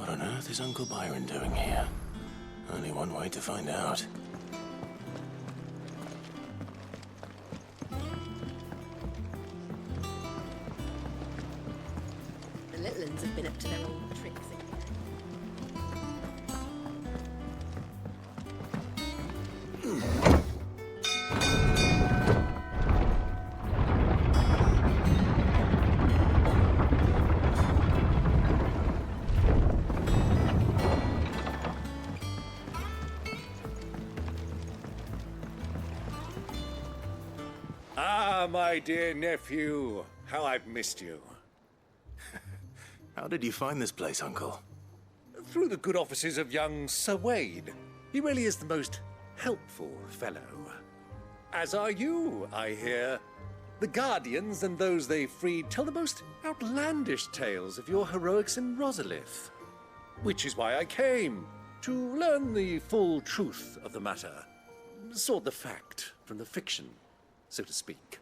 What on earth is Uncle Byron doing here? Only one way to find out. The little ones have been up to their old tricks again. Ah, my dear nephew, how I've missed you. How did you find this place, Uncle? Through the good offices of young Sir Wade. He really is the most helpful fellow. As are you, I hear. The Guardians and those they freed tell the most outlandish tales of your heroics in Rosalith. Which is why I came, to learn the full truth of the matter. Sort the fact from the fiction, so to speak.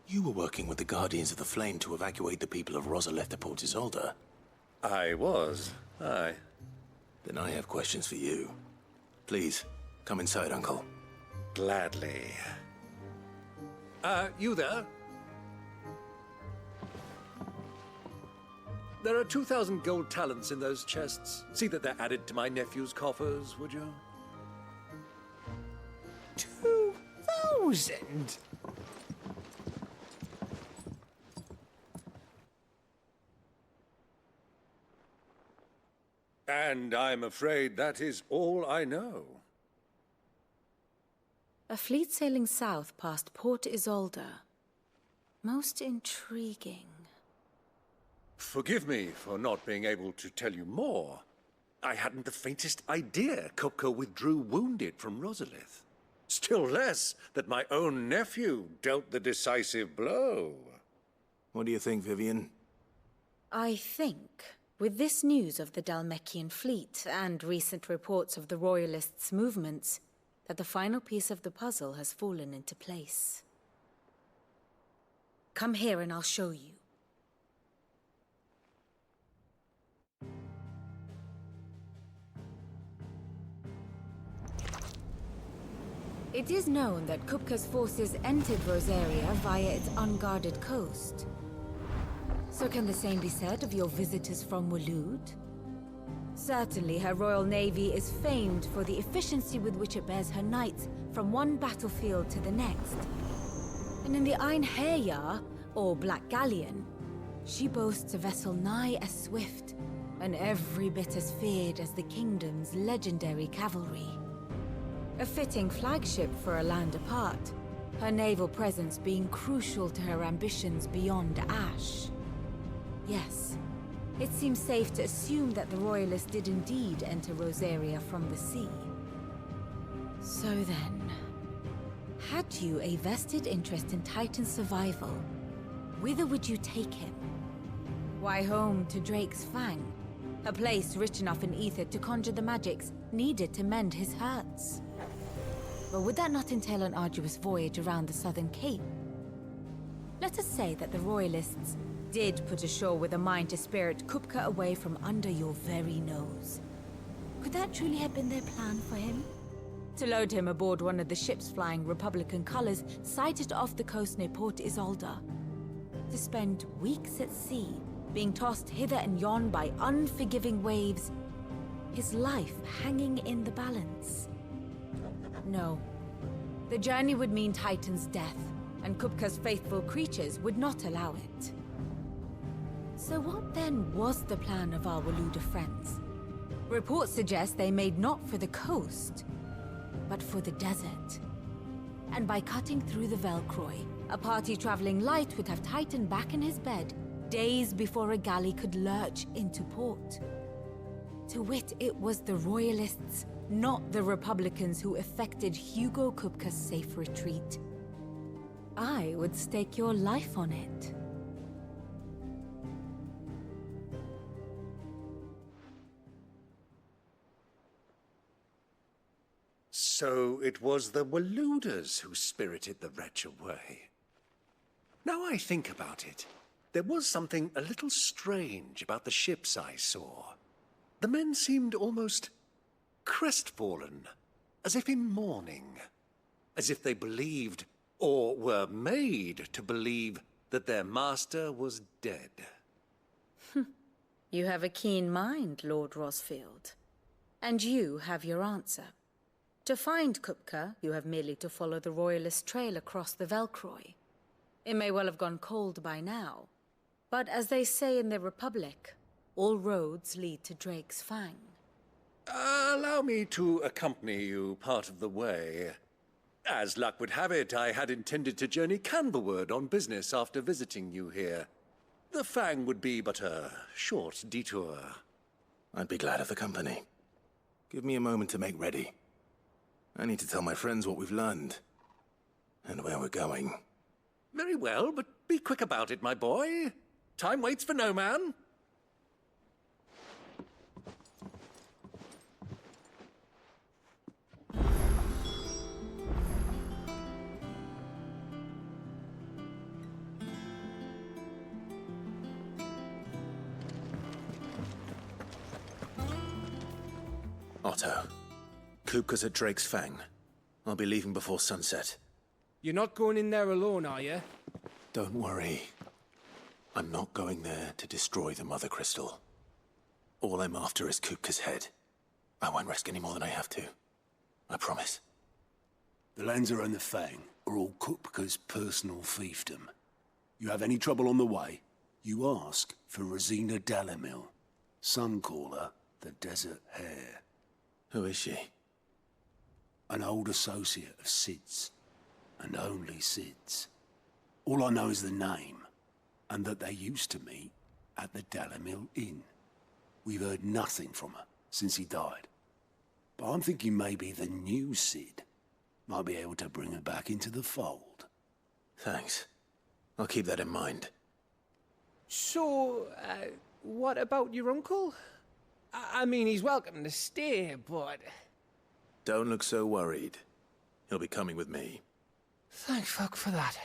You were working with the Guardians of the Flame to evacuate the people of Rosalith to Port Isolde. I was, aye. Then I have questions for you. Please, come inside, Uncle. Gladly. You there? There are 2,000 gold talents in those chests. See that they're added to my nephew's coffers, would you? 2,000? And I'm afraid that is all I know. A fleet sailing south past Port Isolde. Most intriguing. Forgive me for not being able to tell you more. I hadn't the faintest idea Kupka withdrew wounded from Rosalith. Still less that my own nephew dealt the decisive blow. What do you think, Vivian? I think, with this news of the Dhalmekian fleet and recent reports of the Royalists' movements, that the final piece of the puzzle has fallen into place. Come here and I'll show you. It is known that Kupka's forces entered Rosaria via its unguarded coast. So can the same be said of your visitors from Waloed? Certainly her Royal Navy is famed for the efficiency with which it bears her knights from one battlefield to the next. And in the Einherjar, or Black Galleon, she boasts a vessel nigh as swift and every bit as feared as the kingdom's legendary cavalry. A fitting flagship for a land apart, her naval presence being crucial to her ambitions beyond Ash. Yes, it seems safe to assume that the Royalists did indeed enter Rosaria from the sea. So then, had you a vested interest in Titan's survival, whither would you take him? Why, home to Drake's Fang, a place rich enough in ether to conjure the magics needed to mend his hurts. But would that not entail an arduous voyage around the southern cape? Let us say that the Royalists did put ashore with a mind to spirit Kupka away from under your very nose. Could that truly have been their plan for him? To load him aboard one of the ships flying Republican colors sighted off the coast near Port Isolde. To spend weeks at sea, being tossed hither and yon by unforgiving waves, his life hanging in the balance. No. The journey would mean Titan's death, and Kupka's faithful creatures would not allow it. So what then was the plan of our Waluda friends? Reports suggest they made not for the coast, but for the desert. And by cutting through the Velcroy, a party traveling light would have Titan back in his bed days before a galley could lurch into port. To wit, it was the Royalists, not the Republicans, who effected Hugo Kupka's safe retreat. I would stake your life on it. So it was the Waluders who spirited the wretch away. Now I think about it, there was something a little strange about the ships I saw. the men seemed almost crestfallen, as if in mourning, as if they believed, or were made to believe, that their master was dead. You have a keen mind, Lord Rosfield. And you have your answer. To find Kupka, you have merely to follow the Royalist trail across the Velcroy. It may well have gone cold by now, but as they say in the Republic, all roads lead to Drake's Fang. Allow me to accompany you part of the way. As luck would have it, I had intended to journey Canberward on business after visiting you here. The Fang would be but a short detour. I'd be glad of the company. Give me a moment to make ready. I need to tell my friends what we've learned. And where we're going. Very well, but be quick about it, my boy. Time waits for no man. Otto, Kupka's at Drake's Fang. I'll be leaving before sunset. You're not going in there alone, are you? Don't worry. I'm not going there to destroy the Mother Crystal. All I'm after is Kupka's head. I won't risk any more than I have to. I promise. The Lancer and the Fang are all Kupka's personal fiefdom. You have any trouble on the way, you ask for Rosina Dalamil. Some call her the Desert Hare. Who is she? An old associate of Sid's, and only Sid's. All I know is the name, and that they used to meet at the Dalamil Inn. We've heard nothing from her since he died. But I'm thinking maybe the new Sid might be able to bring her back into the fold. Thanks. I'll keep that in mind. So, what about your uncle? I mean, he's welcome to stay, but... Don't look so worried. He'll be coming with me. Thank fuck for that.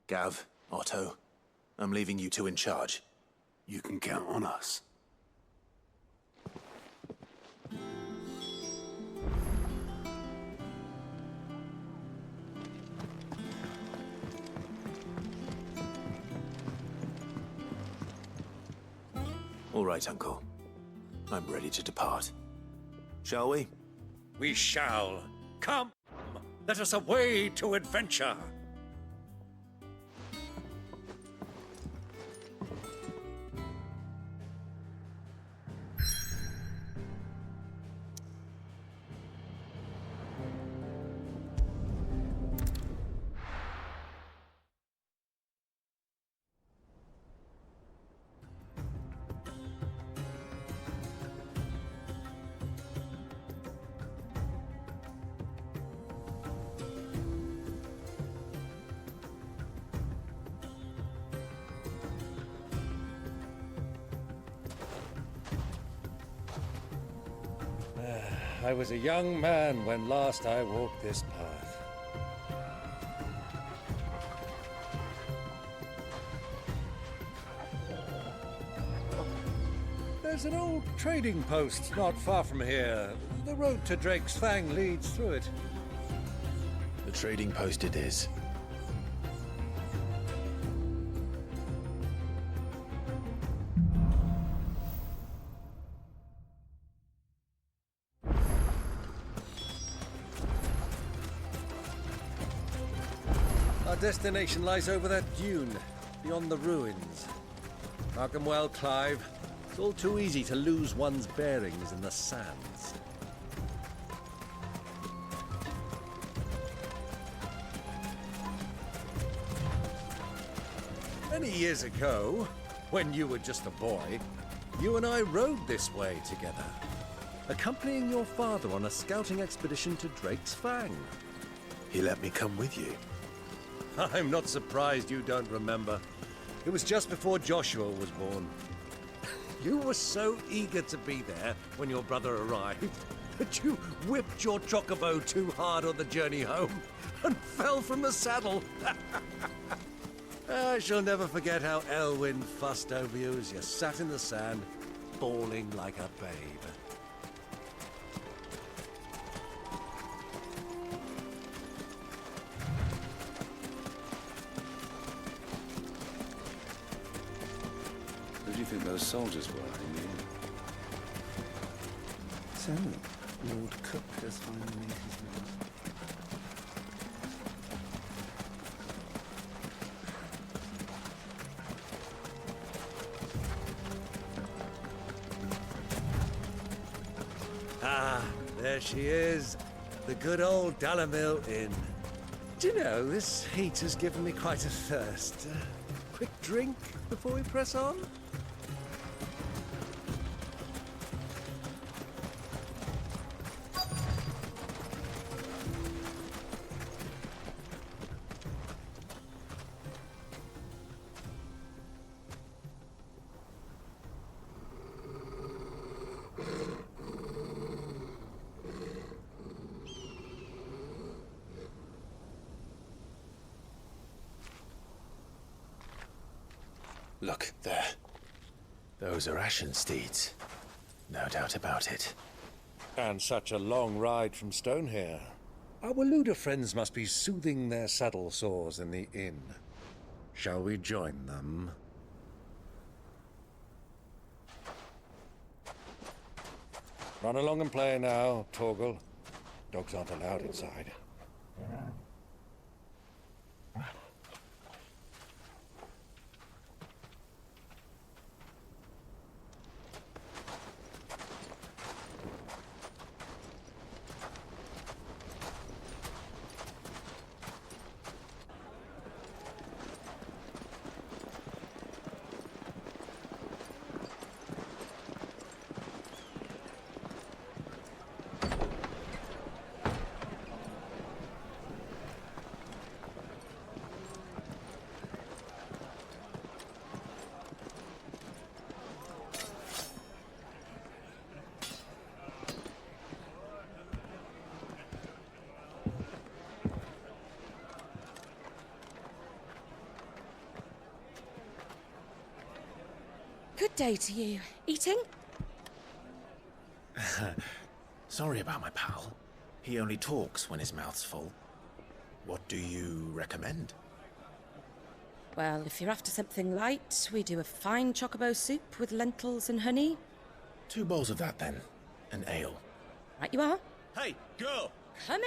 Gav, Otto, I'm leaving you two in charge. You can count on us. All right, Uncle. I'm ready to depart. Shall we? We shall. Come, let us away to adventure. I was a young man when last I walked this path. There's an old trading post not far from here. The road to Drake's Fang leads through it. The trading post it is. Our destination lies over that dune, beyond the ruins. Mark 'em well, Clive. It's all too easy to lose one's bearings in the sands. Many years ago, when you were just a boy, you and I rode this way together, accompanying your father on a scouting expedition to Drake's Fang. He let me come with you. I'm not surprised you don't remember. It was just before Joshua was born. You were so eager to be there when your brother arrived that you whipped your chocobo too hard on the journey home and fell from the saddle. I shall never forget how Elwyn fussed over you as you sat in the sand, bawling like a babe. Who do you think those soldiers were, Eileen? So, Lord Cook has finally made his move. Ah, there she is. The good old Dalamil Inn. Do you know, this heat has given me quite a thirst. Quick drink before we press on? Look, there. Those are Ashen steeds. No doubt about it. And such a long ride from Stone here. Our Waluda friends must be soothing their saddle sores in the inn. Shall we join them? Run along and play now, Torgal. Dogs aren't allowed inside. Good day to you. Eating? Sorry about my pal. He only talks when his mouth's full. What do you recommend? Well, if you're after something light, we do a fine chocobo soup with lentils and honey. 2 bowls of that, then. An ale. Right you are. Hey, girl! Coming!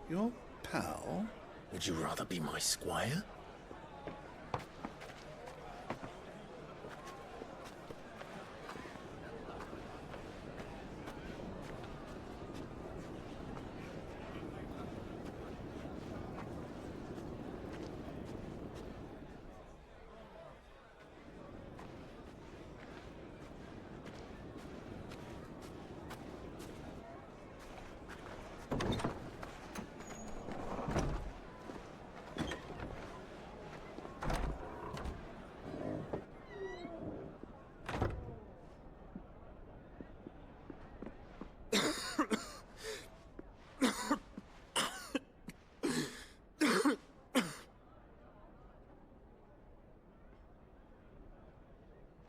Your pal? Would you rather be my squire?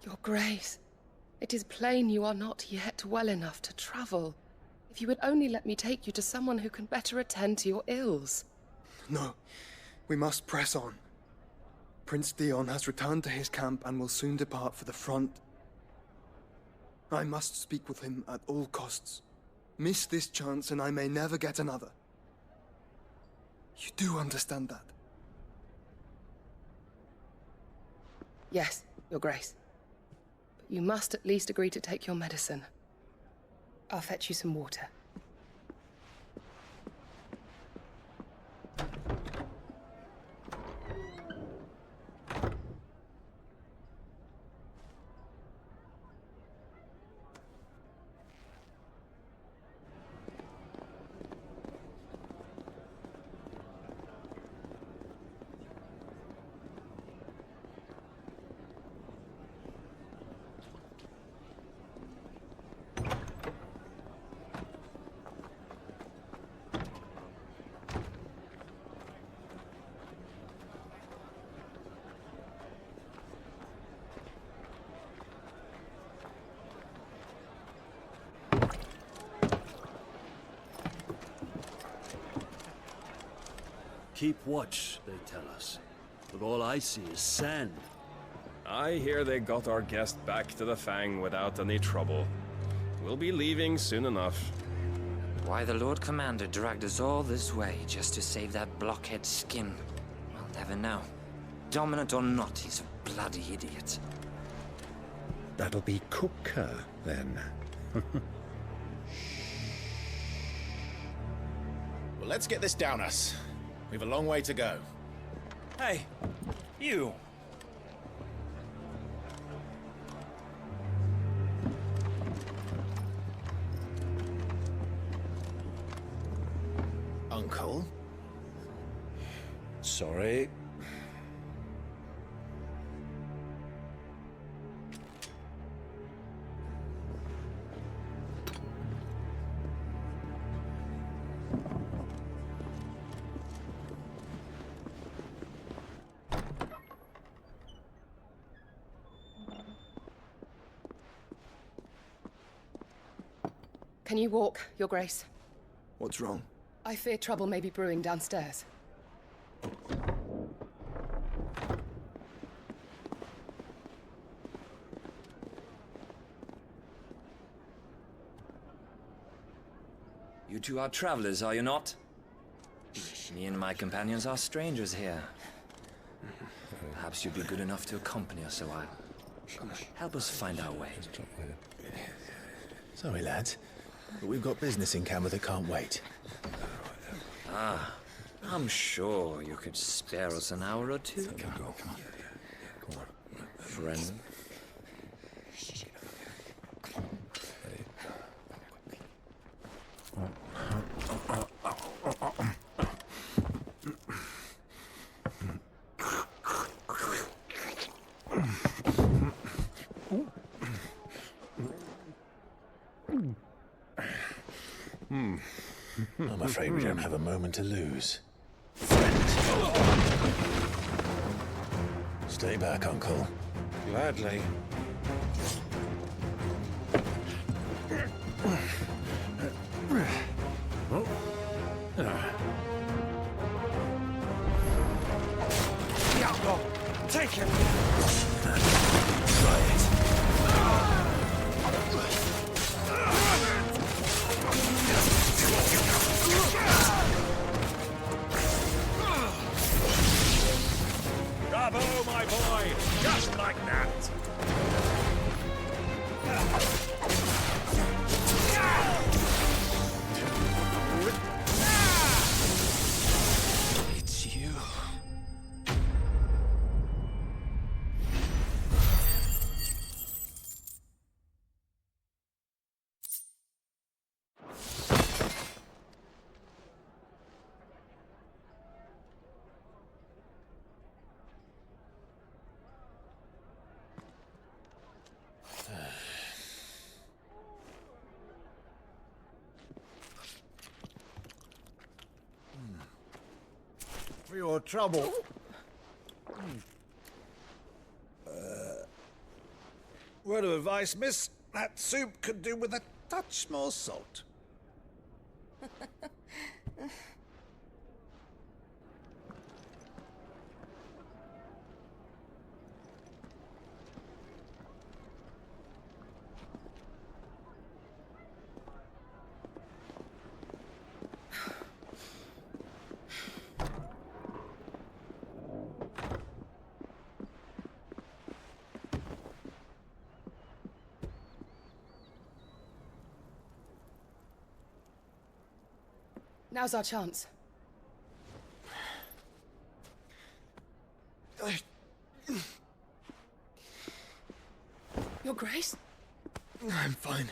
Your Grace, it is plain you are not yet well enough to travel. If you would only let me take you to someone who can better attend to your ills. No, we must press on. Prince Dion has returned to his camp and will soon depart for the front. I must speak with him at all costs. Miss this chance and I may never get another. You do understand that? Yes, Your Grace. But you must at least agree to take your medicine. I'll fetch you some water. keep watch, they tell us. But all I see is sand. I hear they got our guest back to the Fang without any trouble. We'll be leaving soon enough. Why the Lord Commander dragged us all this way just to save that blockhead skin, I'll never know. Dominant or not, he's a bloody idiot. That'll be Kupka, then. Well, let's get this down us. We've a long way to go. Hey, you! Uncle? Sorry. Can you walk, Your Grace? What's wrong? I fear trouble may be brewing downstairs. You two are travelers, are you not? Me and my companions are strangers here. Perhaps you'd be good enough to accompany us a while. Help us find our way. Sorry, lads, but we've got business in camera that can't wait. Ah, I'm sure you could spare us an hour or two. Come on. Friend. I'm afraid we don't have a moment to lose. Stay back, Uncle. Gladly. Take him! Try it. Bravo, my boy! Just like that! It's you. For your trouble. Word of advice, miss. That soup could do with a touch more salt. Now's our chance. Your Grace? I'm fine.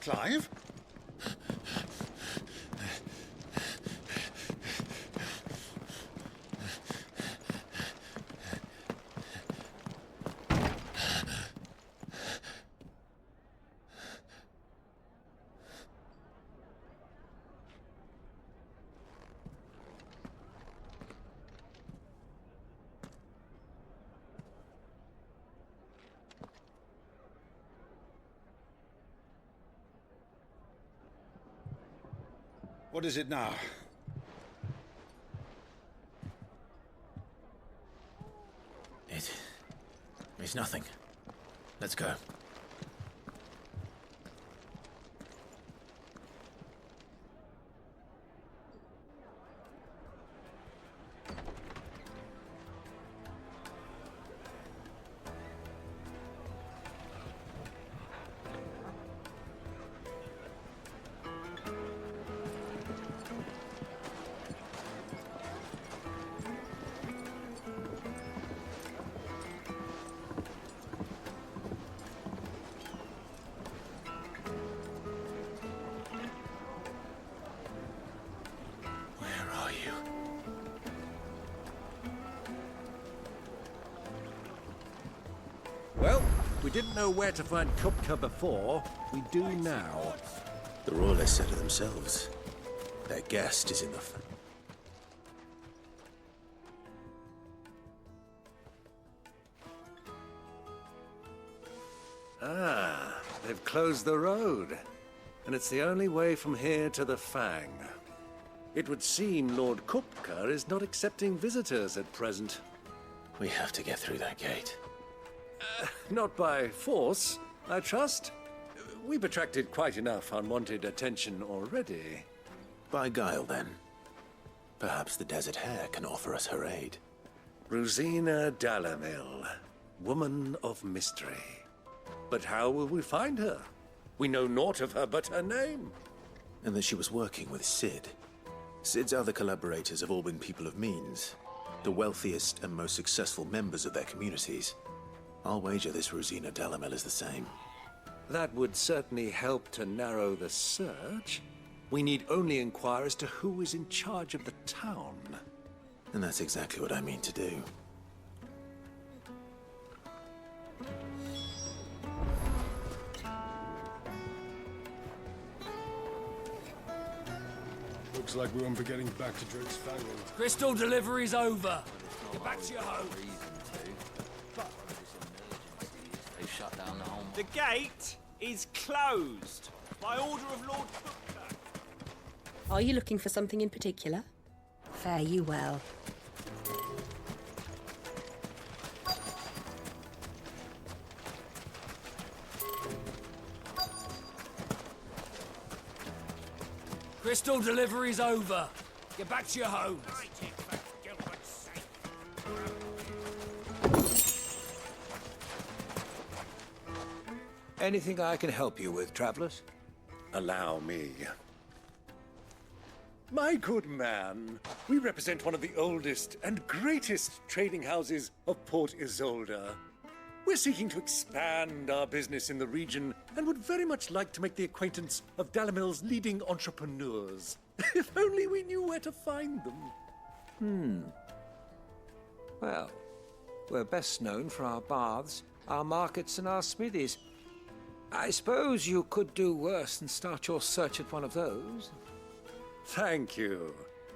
Clive? What is it now? It's nothing. Let's go. Well, we didn't know where to find Kupka before. We do now. The royalists said it themselves. Their guest is in the... Ah, they've closed the road. And it's the only way from here to the Fang. It would seem Lord Kupka is not accepting visitors at present. We have to get through that gate. Not by force, I trust. We've attracted quite enough unwanted attention already. By guile, then. Perhaps the Desert Hare can offer us her aid. Rosina Dalamil, woman of mystery. But how will we find her? We know naught of her but her name. And that she was working with Sid. Sid's other collaborators have all been people of means. The wealthiest and most successful members of their communities. I'll wager this Rosina Dalamil is the same. That would certainly help to narrow the search. We need only inquire as to who is in charge of the town. And that's exactly what I mean to do. Looks like we won't be getting back to Drake's Fang. Crystal delivery's over. Get back to your home. Shut down the home. The gate is closed by order of Lord Kupka. Are you looking for something in particular? Fare you well. Crystal delivery's over. Get back to your homes. Anything I can help you with, travelers? Allow me. My good man, we represent one of the oldest and greatest trading houses of Port Isolde. We're seeking to expand our business in the region and would very much like to make the acquaintance of Dalamil's leading entrepreneurs. If only we knew where to find them. Well, we're best known for our baths, our markets, and our smithies. I suppose you could do worse than start your search at one of those. Thank you.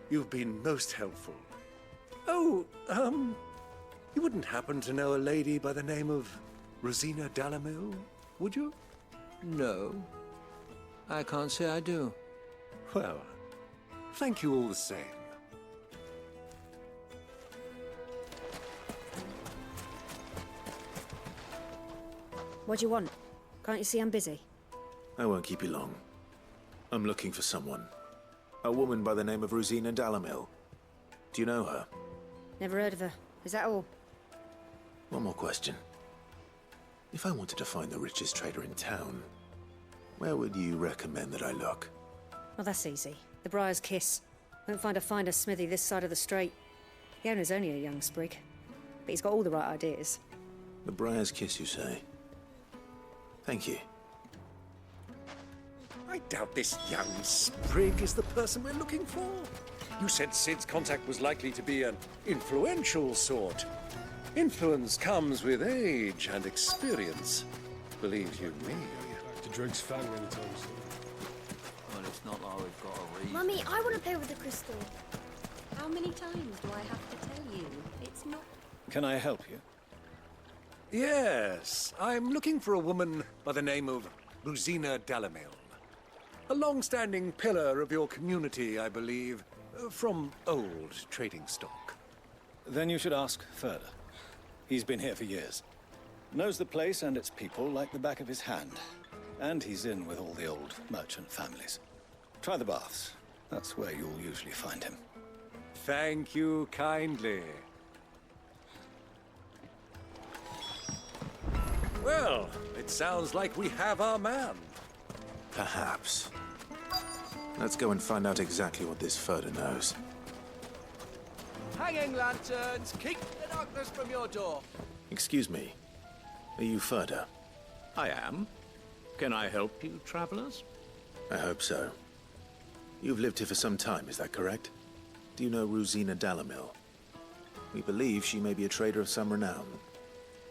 You've been most helpful. Oh, you wouldn't happen to know a lady by the name of Rosina Dalamil, would you? No. I can't say I do. Well, thank you all the same. What do you want? Can't you see I'm busy? I won't keep you long. I'm looking for someone. A woman by the name of Rosina Dalamil. Do you know her? Never heard of her. Is that all? One more question. If I wanted to find the richest trader in town, where would you recommend that I look? Well, that's easy. The Briar's Kiss. Won't find a finer smithy this side of the strait. The owner's only a young sprig, but he's got all the right ideas. The Briar's Kiss, you say? Thank you. I doubt this young sprig is the person we're looking for. You said Sid's contact was likely to be an influential sort. Influence comes with age and experience. Believe you me. Back to Drake's Fang anytime soon. Well, it's not like we've got a reason. Mummy, I want to play with the crystal. How many times do I have to tell you? It's not... Can I help you? Yes, I'm looking for a woman by the name of Rosina Dalamil. A long-standing pillar of your community, I believe, from old trading stock. Then you should ask Furder. He's been here for years. Knows the place and its people like the back of his hand. And he's in with all the old merchant families. Try the baths. That's where you'll usually find him. Thank you kindly. Well, it sounds like we have our man. Perhaps. Let's go and find out exactly what this Furder knows. Hanging lanterns, keep the darkness from your door. Excuse me. Are you Furder? I am. Can I help you, travelers? I hope so. You've lived here for some time, is that correct? Do you know Rosina Dalamil? We believe she may be a trader of some renown.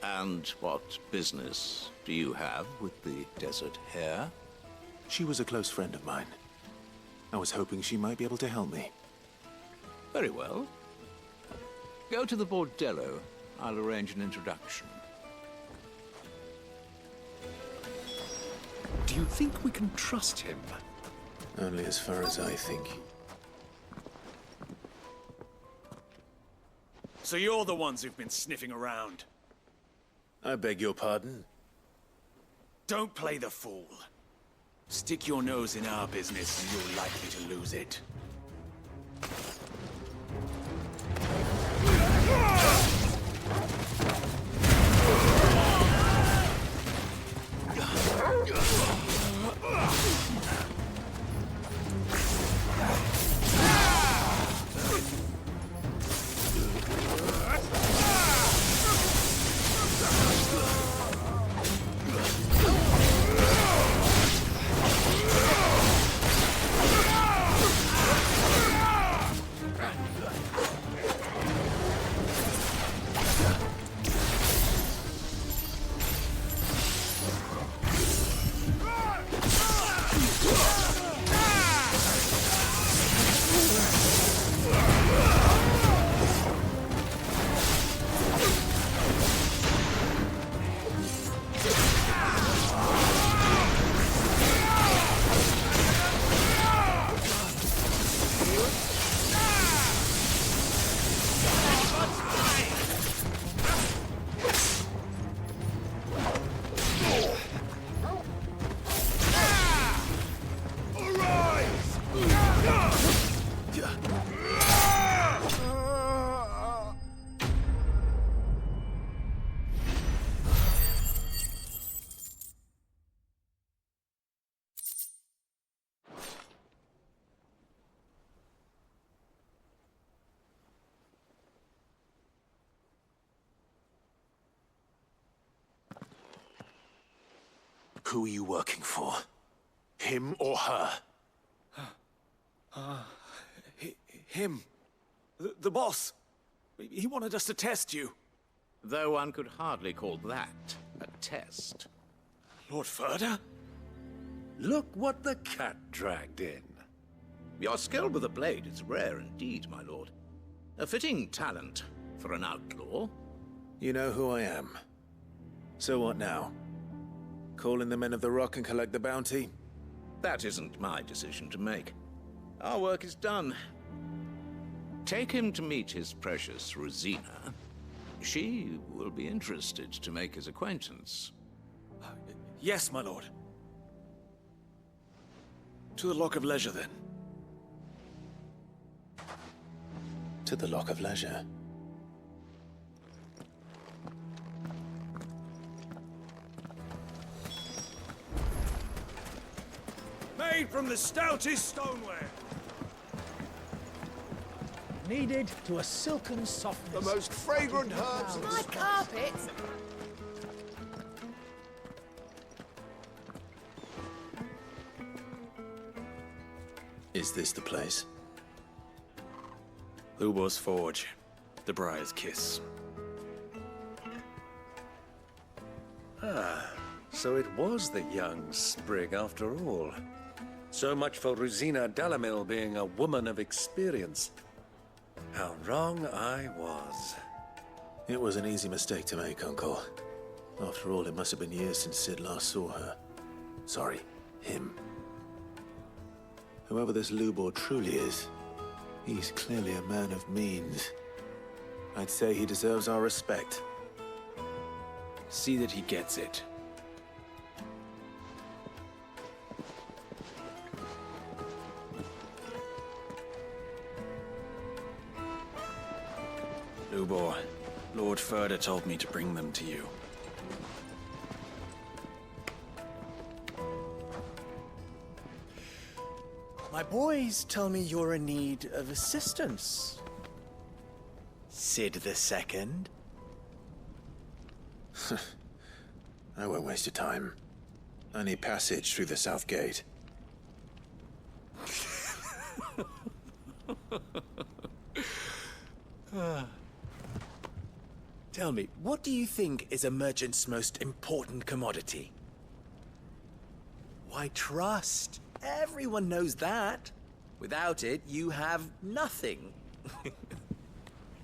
And what business do you have with the desert hare? She was a close friend of mine. I was hoping she might be able to help me. Very well. Go to the bordello. I'll arrange an introduction. Do you think we can trust him? Only as far as I think. So you're the ones who've been sniffing around? I beg your pardon? Don't play the fool. Stick your nose in our business and you're likely to lose it. Who are you working for? Him or her? Him. The boss. He wanted us to test you. Though one could hardly call that a test. Lord Furder? Look what the cat dragged in. Your skill with the blade is rare indeed, my lord. A fitting talent for an outlaw. You know who I am. So what now? Call in the Men of the Rock and collect the bounty? That isn't my decision to make. Our work is done. Take him to meet his precious Rosina. She will be interested to make his acquaintance. Yes, my lord. To the Lock of Leisure, then. To the Lock of Leisure. Made from the stoutest stoneware. Kneaded to a silken softness. The most fragrant herbs of the My carpets. Is this the place? Lubor's Forge. The Briar's Kiss. Ah, so it was the young sprig after all. So much for Rosina Delamil being a woman of experience. How wrong I was. It was an easy mistake to make, Uncle. After all, it must have been years since Sid last saw her. Sorry, him. Whoever this Lubor truly is, he's clearly a man of means. I'd say he deserves our respect. See that he gets it. Lubor, Lord Furder told me to bring them to you. My boys tell me you're in need of assistance. Sid the Second. I won't waste your time. I need passage through the south gate. Tell me, what do you think is a merchant's most important commodity? Why, trust. Everyone knows that. Without it, you have nothing.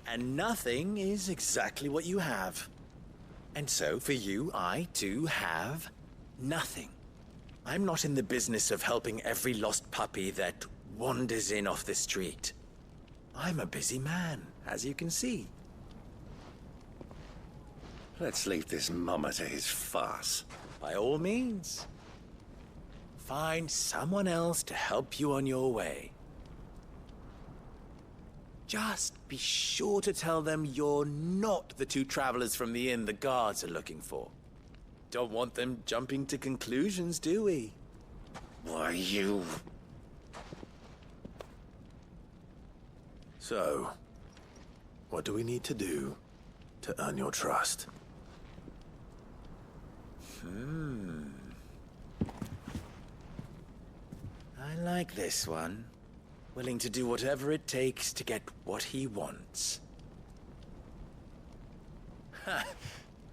And nothing is exactly what you have. And so, for you, I, too, have nothing. I'm not in the business of helping every lost puppy that wanders in off the street. I'm a busy man, as you can see. Let's leave this mummer to his farce. By all means. Find someone else to help you on your way. Just be sure to tell them you're not the two travelers from the inn the guards are looking for. Don't want them jumping to conclusions, do we? Why, you... So, what do we need to do to earn your trust? I like this one. Willing to do whatever it takes to get what he wants. Ha!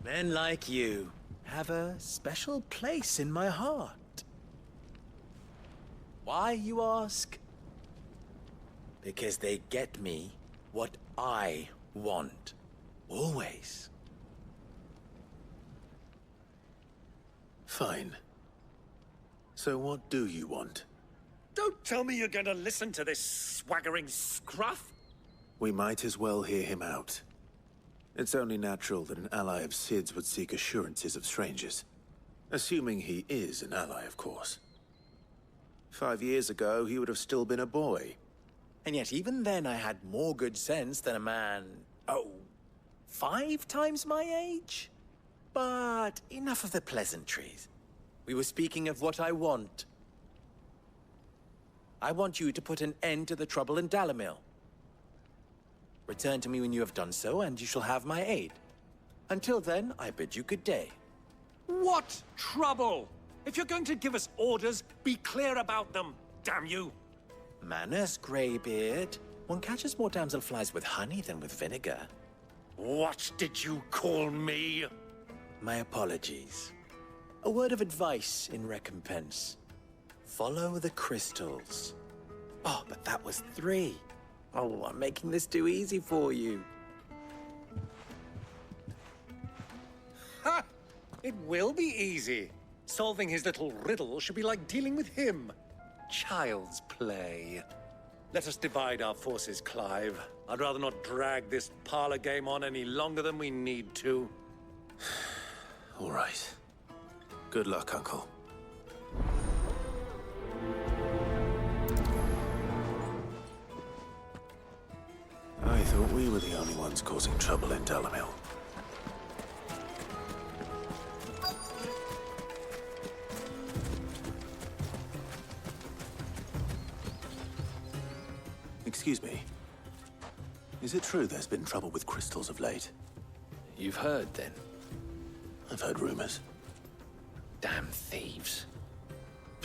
Men like you have a special place in my heart. Why, you ask? Because they get me what I want. Always. Fine. So what do you want? Don't tell me you're going to listen to this swaggering scruff! We might as well hear him out. It's only natural that an ally of Sid's would seek assurances of strangers. Assuming he is an ally, of course. 5 years ago, he would have still been a boy. And yet even then I had more good sense than a man, 5 times my age? But enough of the pleasantries. We were speaking of what I want. I want you to put an end to the trouble in Dalamil. Return to me when you have done so, and you shall have my aid. Until then, I bid you good day. What trouble? If you're going to give us orders, be clear about them, damn you! Manners, Greybeard. One catches more damselflies with honey than with vinegar. What did you call me? My apologies. A word of advice in recompense. Follow the crystals. Oh, but that was 3. Oh, I'm making this too easy for you. Ha! It will be easy. Solving his little riddle should be like dealing with him. Child's play. Let us divide our forces, Clive. I'd rather not drag this parlor game on any longer than we need to. All right. Good luck, Uncle. I thought we were the only ones causing trouble in Dalamil. Excuse me. Is it true there's been trouble with crystals of late? You've heard, then? I've heard rumors. Damn thieves.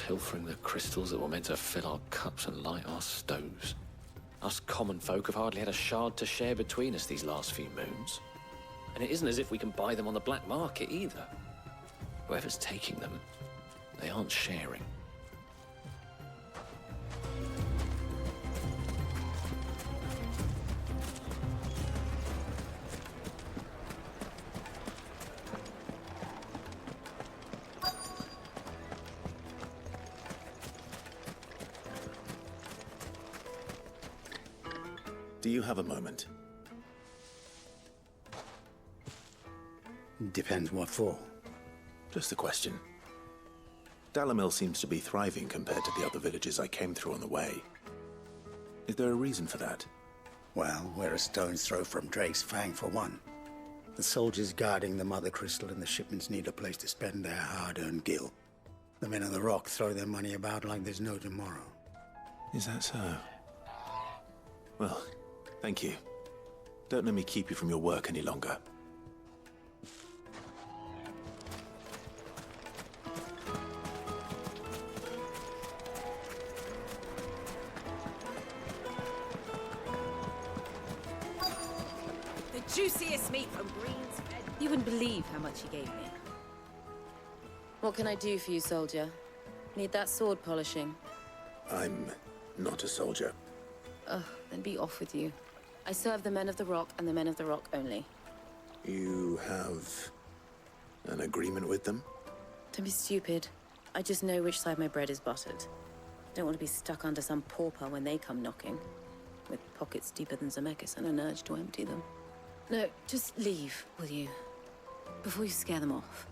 pilfering the crystals that were meant to fill our cups and light our stoves. Us common folk have hardly had a shard to share between us these last few moons. And it isn't as if we can buy them on the black market either. Whoever's taking them, they aren't sharing. Do you have a moment? Depends what for. Just a question. Dalamil seems to be thriving compared to the other villages I came through on the way. Is there a reason for that? Well, we're a stone's throw from Drake's Fang for one. The soldiers guarding the Mother Crystal and the shipments need a place to spend their hard-earned gil. The men of the Rock throw their money about like there's no tomorrow. Is that so? Well, thank you. Don't let me keep you from your work any longer. The juiciest meat from Green's Head. You wouldn't believe how much he gave me. What can I do for you, soldier? Need that sword polishing? I'm not a soldier. Ugh, then be off with you. I serve the men of the Rock and the men of the Rock only. You have an agreement with them? Don't be stupid. I just know which side my bread is buttered. Don't want to be stuck under some pauper when they come knocking. With pockets deeper than Zemeckis and an urge to empty them. No, just leave, will you? Before you scare them off.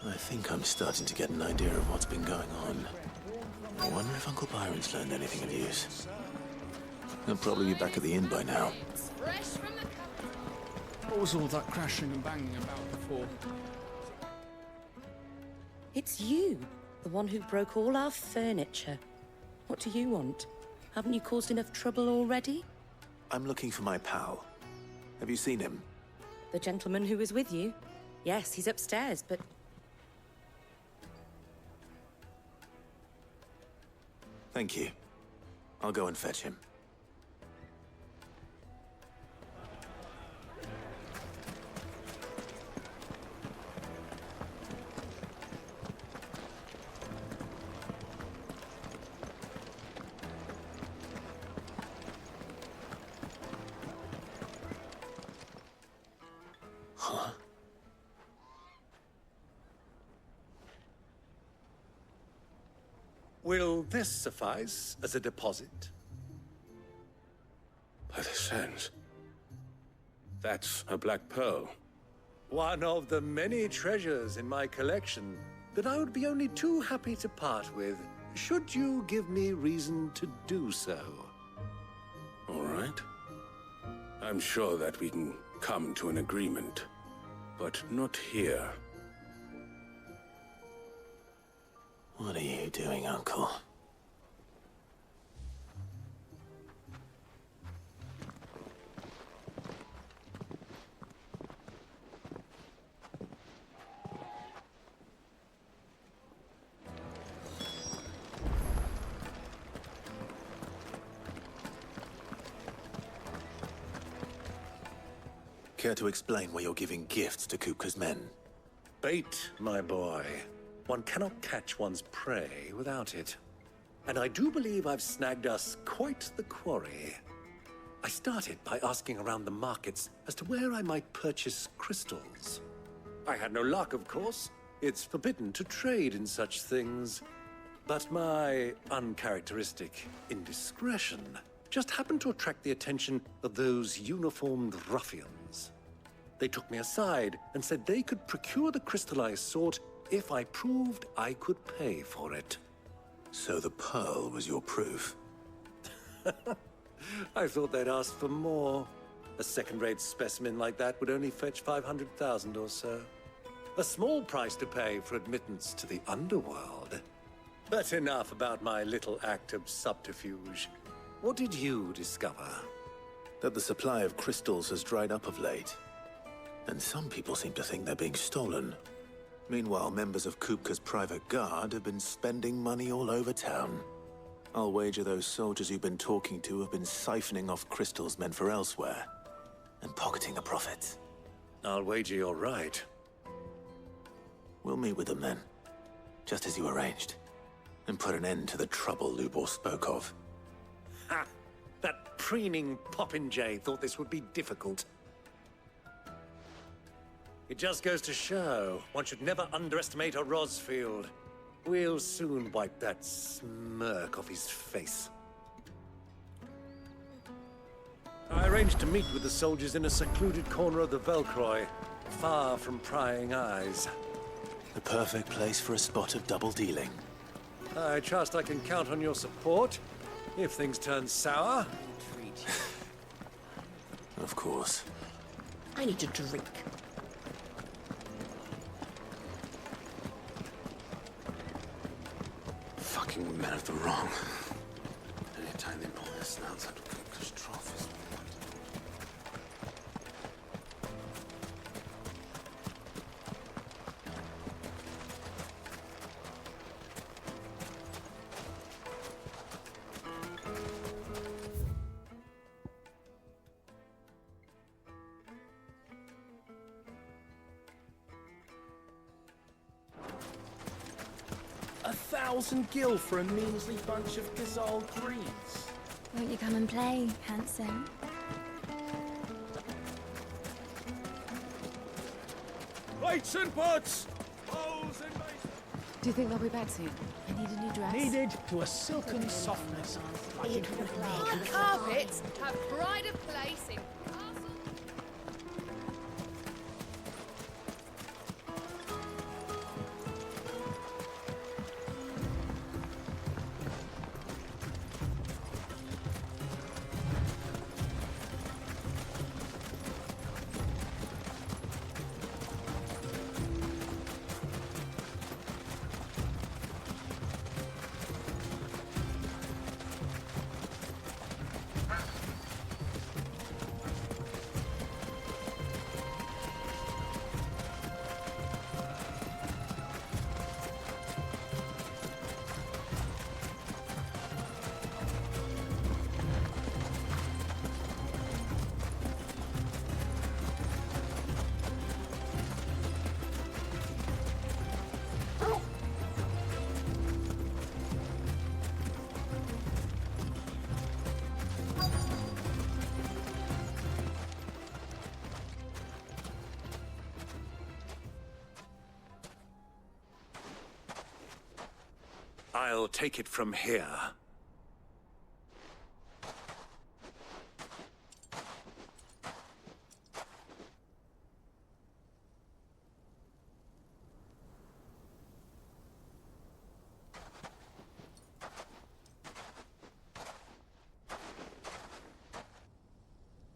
I think I'm starting to get an idea of what's been going on. I wonder if Uncle Byron's learned anything of use. He'll probably be back at the inn by now. What was all that crashing and banging about before? It's you, the one who broke all our furniture. What do you want? Haven't you caused enough trouble already? I'm looking for my pal. Have you seen him? The gentleman who was with you? Yes, he's upstairs, but... Thank you. I'll go and fetch him. Huh? Will this suffice as a deposit? By the sands. That's a black pearl. One of the many treasures in my collection that I would be only too happy to part with, should you give me reason to do so. All right. I'm sure that we can come to an agreement, but not here. What are you doing, Uncle? Care to explain why you're giving gifts to Kupka's men? Bait, my boy. One cannot catch one's prey without it. And I do believe I've snagged us quite the quarry. I started by asking around the markets as to where I might purchase crystals. I had no luck, of course. It's forbidden to trade in such things. But my uncharacteristic indiscretion just happened to attract the attention of those uniformed ruffians. They took me aside and said they could procure the crystal I sought if I proved I could pay for it. So the pearl was your proof? I thought they'd ask for more. A second-rate specimen like that would only fetch 500,000 or so. A small price to pay for admittance to the underworld. But enough about my little act of subterfuge. What did you discover? That the supply of crystals has dried up of late. And some people seem to think they're being stolen. Meanwhile, members of Kupka's private guard have been spending money all over town. I'll wager those soldiers you've been talking to have been siphoning off crystals meant for elsewhere, and pocketing the profits. I'll wager you're right. We'll meet with them then, just as you arranged, and put an end to the trouble Lubor spoke of. Ha! That preening popinjay thought this would be difficult. It just goes to show, one should never underestimate a Rosfield. We'll soon wipe that smirk off his face. I arranged to meet with the soldiers in a secluded corner of the Velcroy, far from prying eyes. The perfect place for a spot of double dealing. I trust I can count on your support, if things turn sour. Of course. I need a drink. Fucking men of the wrong. Anytime they pull their snouts out of Kupka's trough is $1,000 for a measly bunch of Gazal greens. Won't you come and play, handsome? Plates and pots! Bowls and Do you think they'll be back soon? I need a new dress. Needed to a silken softness. Our carpets have pride of place in I'll take it from here.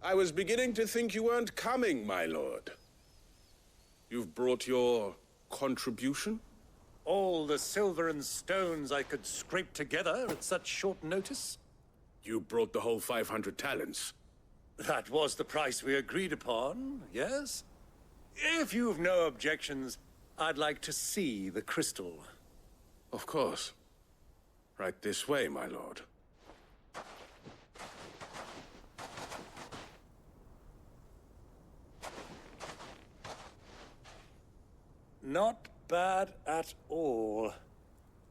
I was beginning to think you weren't coming, my lord. You've brought your contribution? All the silver and stones I could scrape together at such short notice? You brought the whole 500 talents. That was the price we agreed upon, yes? If you've no objections, I'd like to see the crystal. Of course. Right this way, my lord. Not bad at all.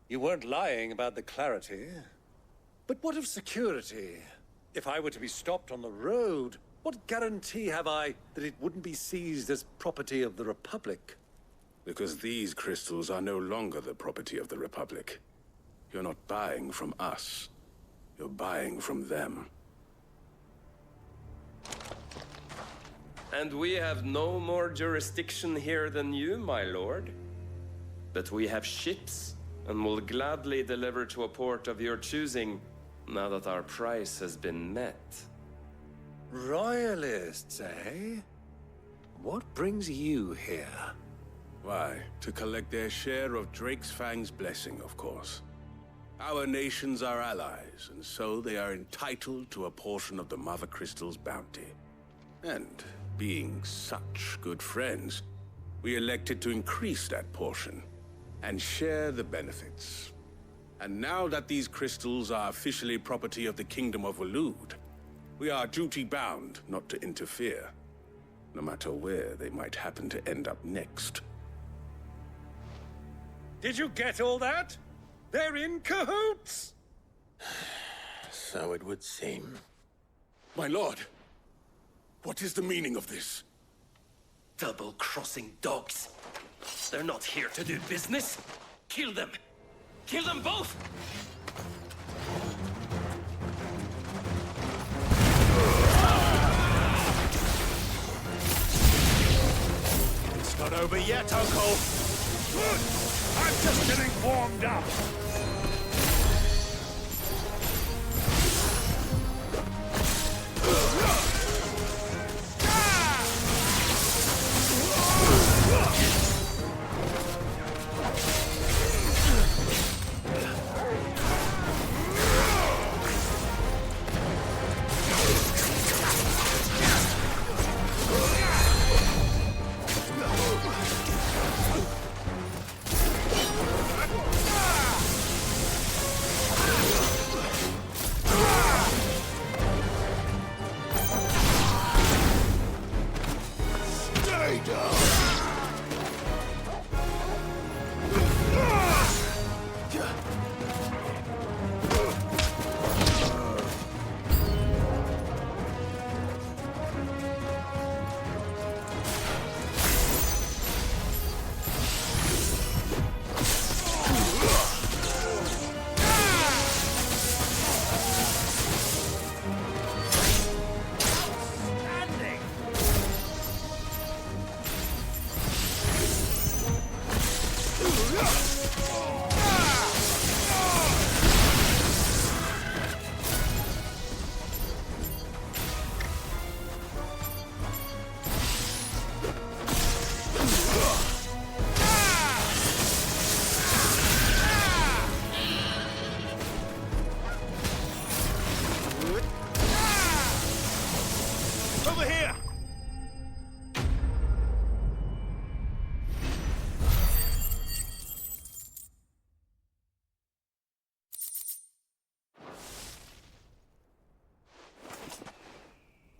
You weren't lying about the clarity. But what of security? If I were to be stopped on the road, what guarantee have I that it wouldn't be seized as property of the Republic? Because these crystals are no longer the property of the Republic. You're not buying from us. You're buying from them. And we have no more jurisdiction here than you, my lord. But we have ships, and will gladly deliver to a port of your choosing, now that our price has been met. Royalists, eh? What brings you here? Why, to collect their share of Drake's Fang's blessing, of course. Our nations are allies, and so they are entitled to a portion of the Mother Crystal's bounty. And being such good friends, we elected to increase that portion and share the benefits. And now that these crystals are officially property of the Kingdom of Waloed, we are duty-bound not to interfere, no matter where they might happen to end up next. Did you get all that? They're in cahoots! So it would seem. My lord, what is the meaning of this? Double-crossing dogs. They're not here to do business. Kill them! Kill them both! It's not over yet, Uncle. Good! I'm just getting warmed up.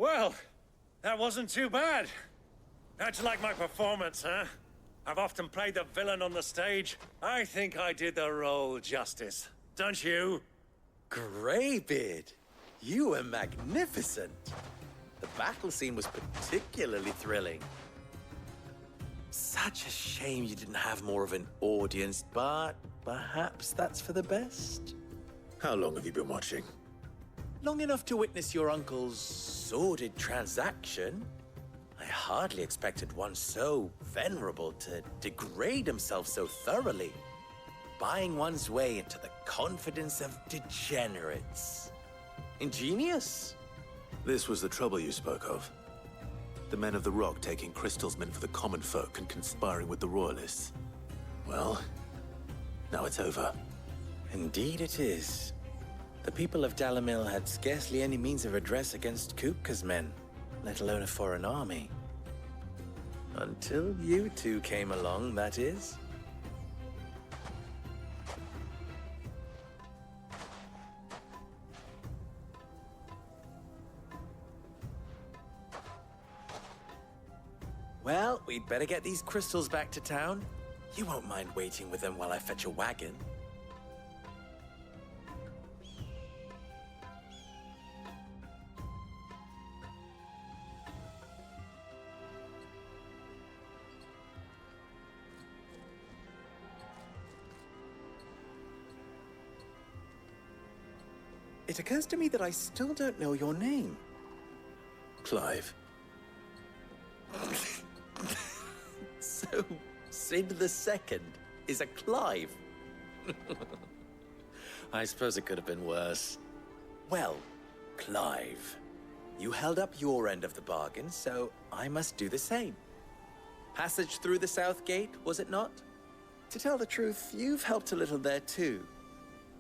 Well, that wasn't too bad. How'd you like my performance, huh? I've often played the villain on the stage. I think I did the role justice. Don't you? Greybeard, you were magnificent. The battle scene was particularly thrilling. Such a shame you didn't have more of an audience, but perhaps that's for the best. How long have you been watching? Long enough to witness your uncle's sordid transaction. I hardly expected one so venerable to degrade himself so thoroughly, buying one's way into the confidence of degenerates. Ingenious. This was the trouble you spoke of. The men of the Rock taking crystals meant for the common folk and conspiring with the Royalists. Well, now it's over. Indeed it is. The people of Dalamil had scarcely any means of redress against Kupka's men, let alone a foreign army. Until you two came along, that is. Well, we'd better get these crystals back to town. You won't mind waiting with them while I fetch a wagon. It occurs to me that I still don't know your name. Clive. So, Sid the Second is a Clive. I suppose it could have been worse. Well, Clive, you held up your end of the bargain, so I must do the same. Passage through the South Gate, was it not? To tell the truth, you've helped a little there too.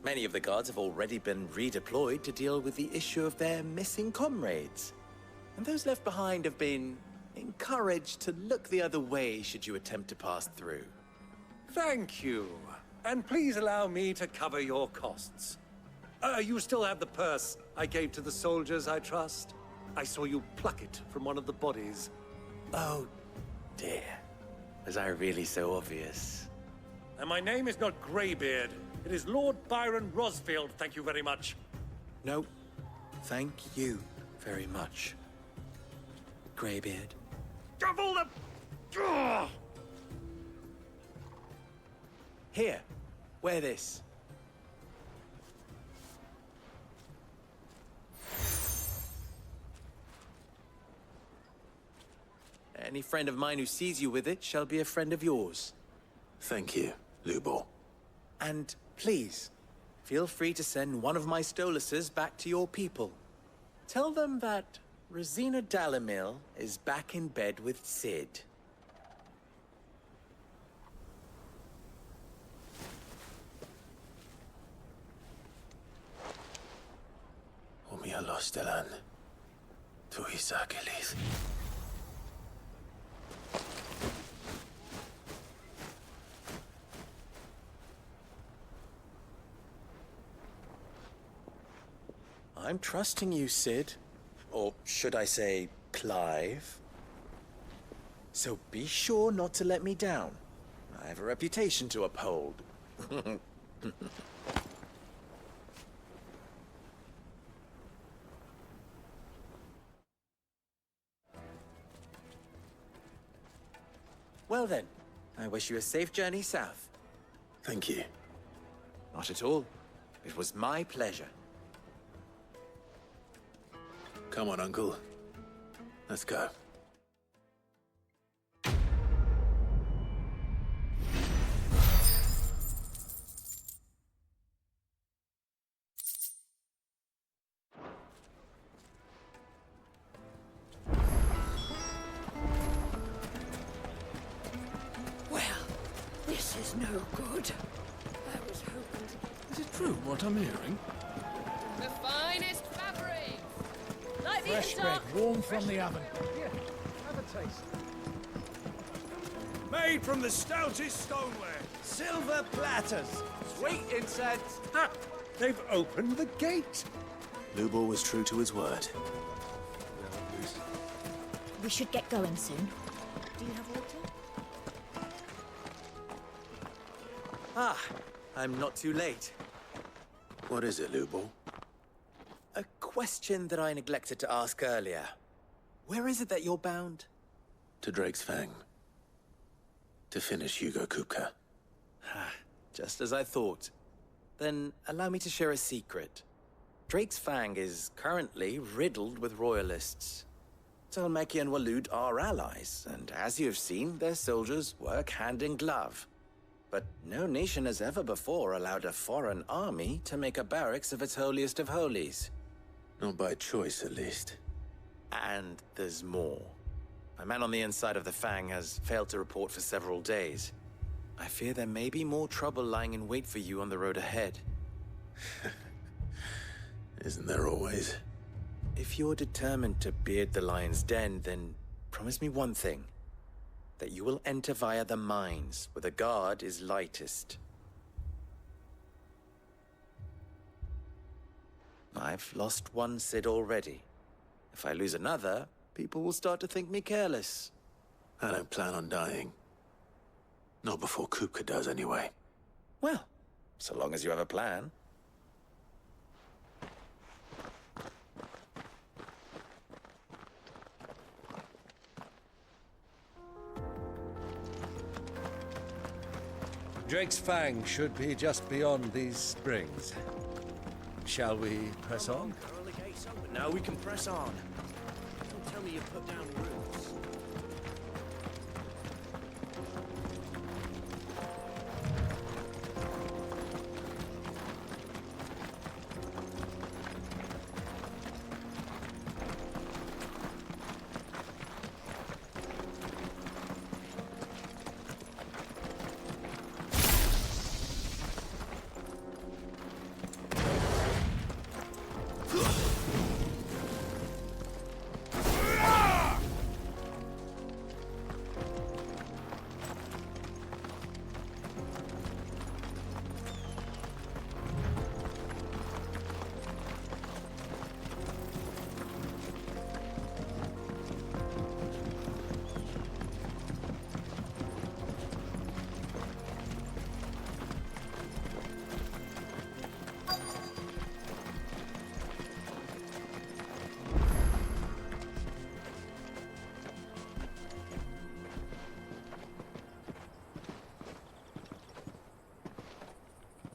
Many of the guards have already been redeployed to deal with the issue of their missing comrades. And those left behind have been encouraged to look the other way should you attempt to pass through. Thank you. And please allow me to cover your costs. You still have the purse I gave to the soldiers, I trust? I saw you pluck it from one of the bodies. Oh, dear. Was I really so obvious? And my name is not Greybeard. It is Lord Byron Rosfield, thank you very much. No, thank you very much, Greybeard. Double the... Ugh! Here, wear this. Any friend of mine who sees you with it shall be a friend of yours. Thank you, Lubor. And please, feel free to send one of my Stoluses back to your people. Tell them that Rosina Dalamil is back in bed with Cid. Umia lostelan. Tu isakelis. I'm trusting you, Cid. Or should I say, Clive? So be sure not to let me down. I have a reputation to uphold. Well then, I wish you a safe journey south. Thank you. Not at all. It was my pleasure. Come on, Uncle. Let's go. Well, this is no good. I was hoping to... Is it true what I'm hearing? The finest fabric! Like the Fresh bread, warm from the oven. Here, have a taste. Made from the stoutest stoneware. Silver platters. Sweet incense. Ha! They've opened the gate. Lubor was true to his word. We should get going soon. Do you have water? Ah, I'm not too late. What is it, Lubor? A question that I neglected to ask earlier. Where is it that you're bound? To Drake's Fang. To finish Hugo Kupka. Just as I thought. Then allow me to share a secret. Drake's Fang is currently riddled with royalists. Talmeki and Waloed are allies, and as you have seen, their soldiers work hand in glove. But no nation has ever before allowed a foreign army to make a barracks of its holiest of holies. Not by choice, at least. And there's more. A man on the inside of the Fang has failed to report for several days. I fear there may be more trouble lying in wait for you on the road ahead. Isn't there always? If you're determined to beard the lion's den, then promise me one thing. That you will enter via the mines, where the guard is lightest. I've lost one Cid already. If I lose another, people will start to think me careless. I don't plan on dying. Not before Kupka does, anyway. Well, so long as you have a plan. Drake's Fang should be just beyond these springs. Shall we press on? The gate's open now, we can press on. Don't tell me you put down roots.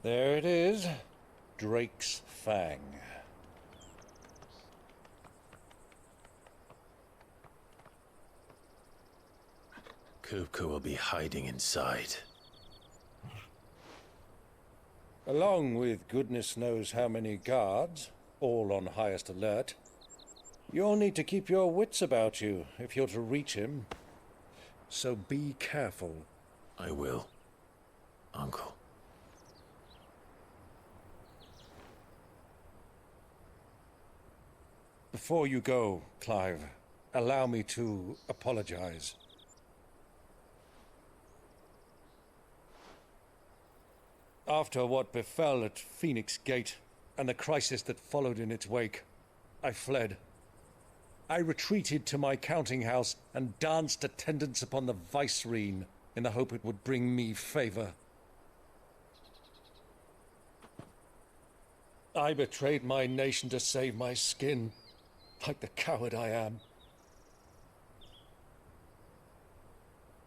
There it is. Drake's Fang. Kupka will be hiding inside. Along with goodness knows how many guards, all on highest alert. You'll need to keep your wits about you if you're to reach him. So be careful. I will, Uncle. Before you go, Clive, allow me to apologize. After what befell at Phoenix Gate and the crisis that followed in its wake, I fled. I retreated to my counting house and danced attendance upon the vicereine in the hope it would bring me favor. I betrayed my nation to save my skin, like the coward I am.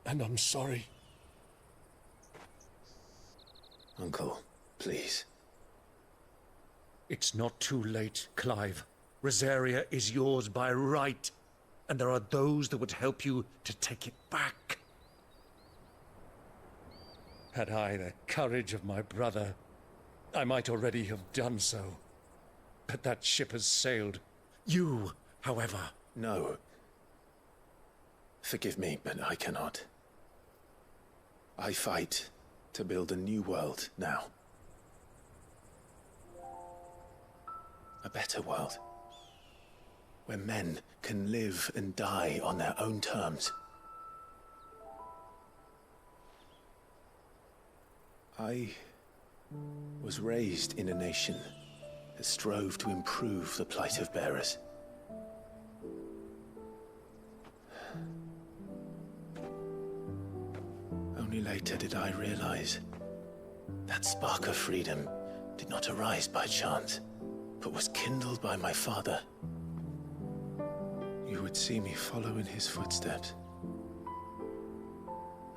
And I'm sorry. Uncle, please. It's not too late, Clive. Rosaria is yours by right, and there are those that would help you to take it back. Had I the courage of my brother, I might already have done so. But that ship has sailed. You, however... No. Forgive me, but I cannot. I fight to build a new world now. A better world. Where men can live and die on their own terms. I was raised in a nation that strove to improve the plight of bearers. Only later did I realize that spark of freedom did not arise by chance, but was kindled by my father. You would see me follow in his footsteps.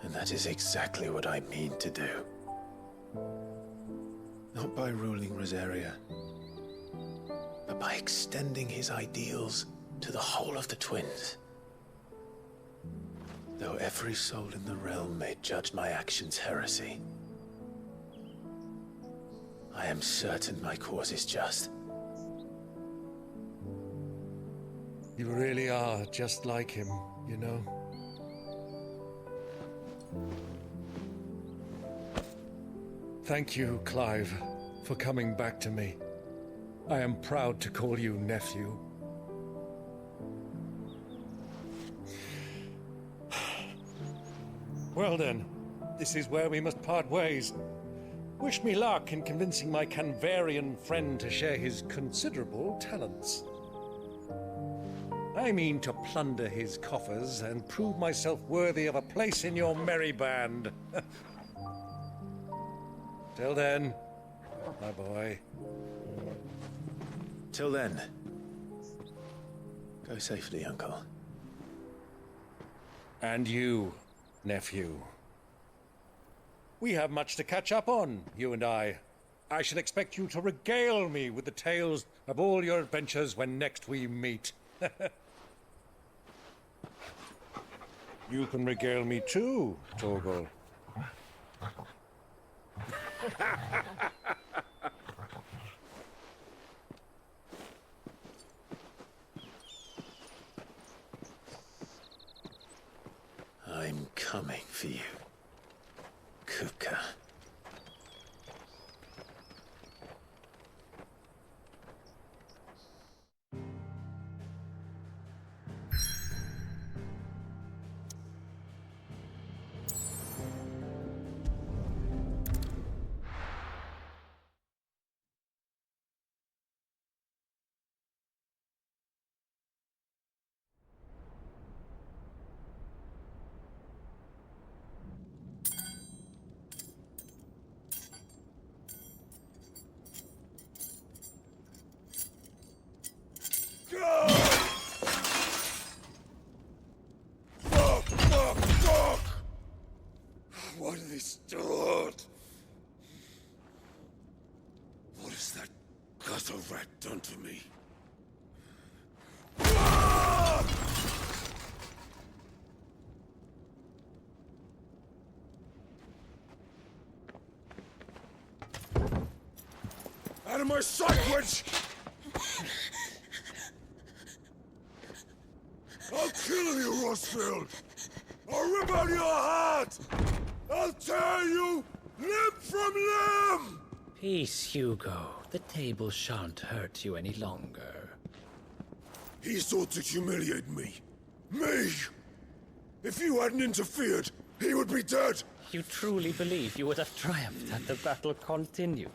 And that is exactly what I mean to do. Not by ruling Rosaria, but by extending his ideals to the whole of the twins. Though every soul in the realm may judge my actions heresy, I am certain my cause is just. You really are just like him, you know? Thank you, Clive, for coming back to me. I am proud to call you nephew. Well then, this is where we must part ways. Wish me luck in convincing my Canvarian friend to share his considerable talents. I mean to plunder his coffers and prove myself worthy of a place in your merry band. Till then, my boy. Till then, go safely, Uncle. And you, nephew. We have much to catch up on, you and I. I shall expect you to regale me with the tales of all your adventures when next we meet. You can regale me too, Torgal. I'm coming for you, Kupka. has a rat done to me? Out of my sight, witch! I'll kill you, Rossfield! I'll rip out your heart! I'll tear you limb from limb! Peace, Hugo. The table shan't hurt you any longer. He sought to humiliate me. Me! If you hadn't interfered, he would be dead! You truly believe you would have triumphed had the battle continued?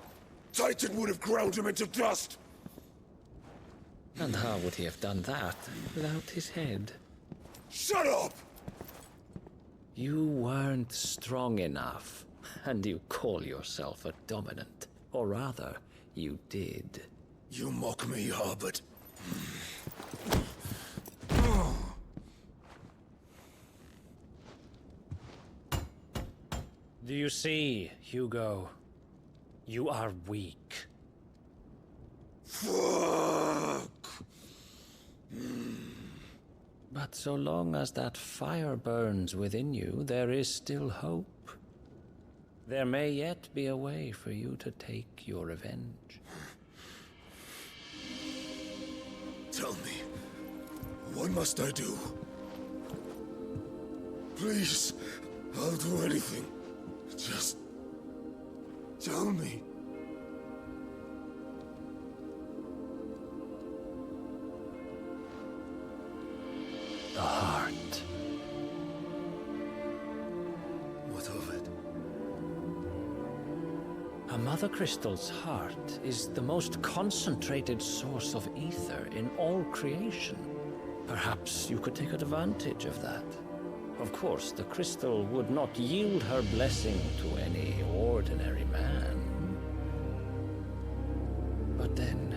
Titan would have ground him into dust! And how would he have done that without his head? Shut up! You weren't strong enough, and you call yourself a dominant. Or rather, you did. You mock me, Harbert. Do you see, Hugo? You are weak. Fuck! But so long as that fire burns within you, there is still hope. There may yet be a way for you to take your revenge. Tell me, what must I do? Please, I'll do anything. Just tell me. The heart. What of it? A Mother Crystal's heart is the most concentrated source of ether in all creation. Perhaps you could take advantage of that. Of course, the crystal would not yield her blessing to any ordinary man. But then,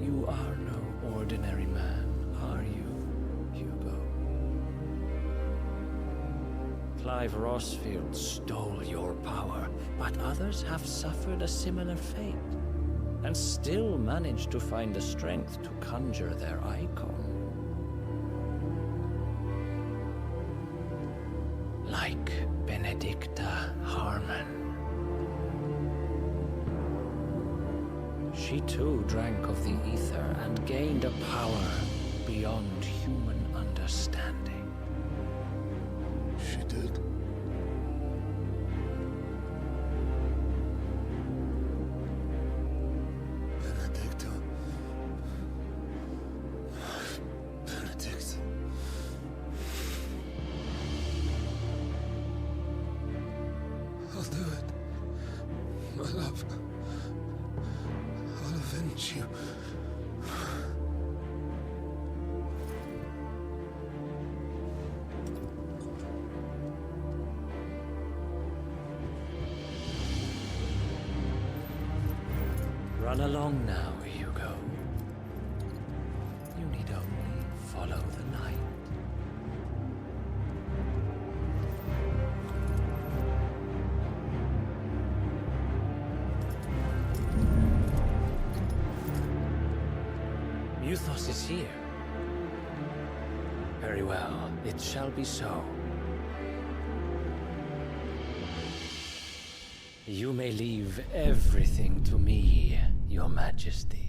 you are no ordinary man, are you, Hugo? Clive Rossfield stole your power, but others have suffered a similar fate, and still managed to find the strength to conjure their icon. Like Benedicta Harmon. She too drank of the ether and gained a power beyond human understanding. She did? Benedicta. Benedict. I'll do it. My love. I'll avenge you. Run along now, Hugo. You need only follow the light. Euthos is here. Very well, it shall be so. You may leave everything to me, Your Majesty.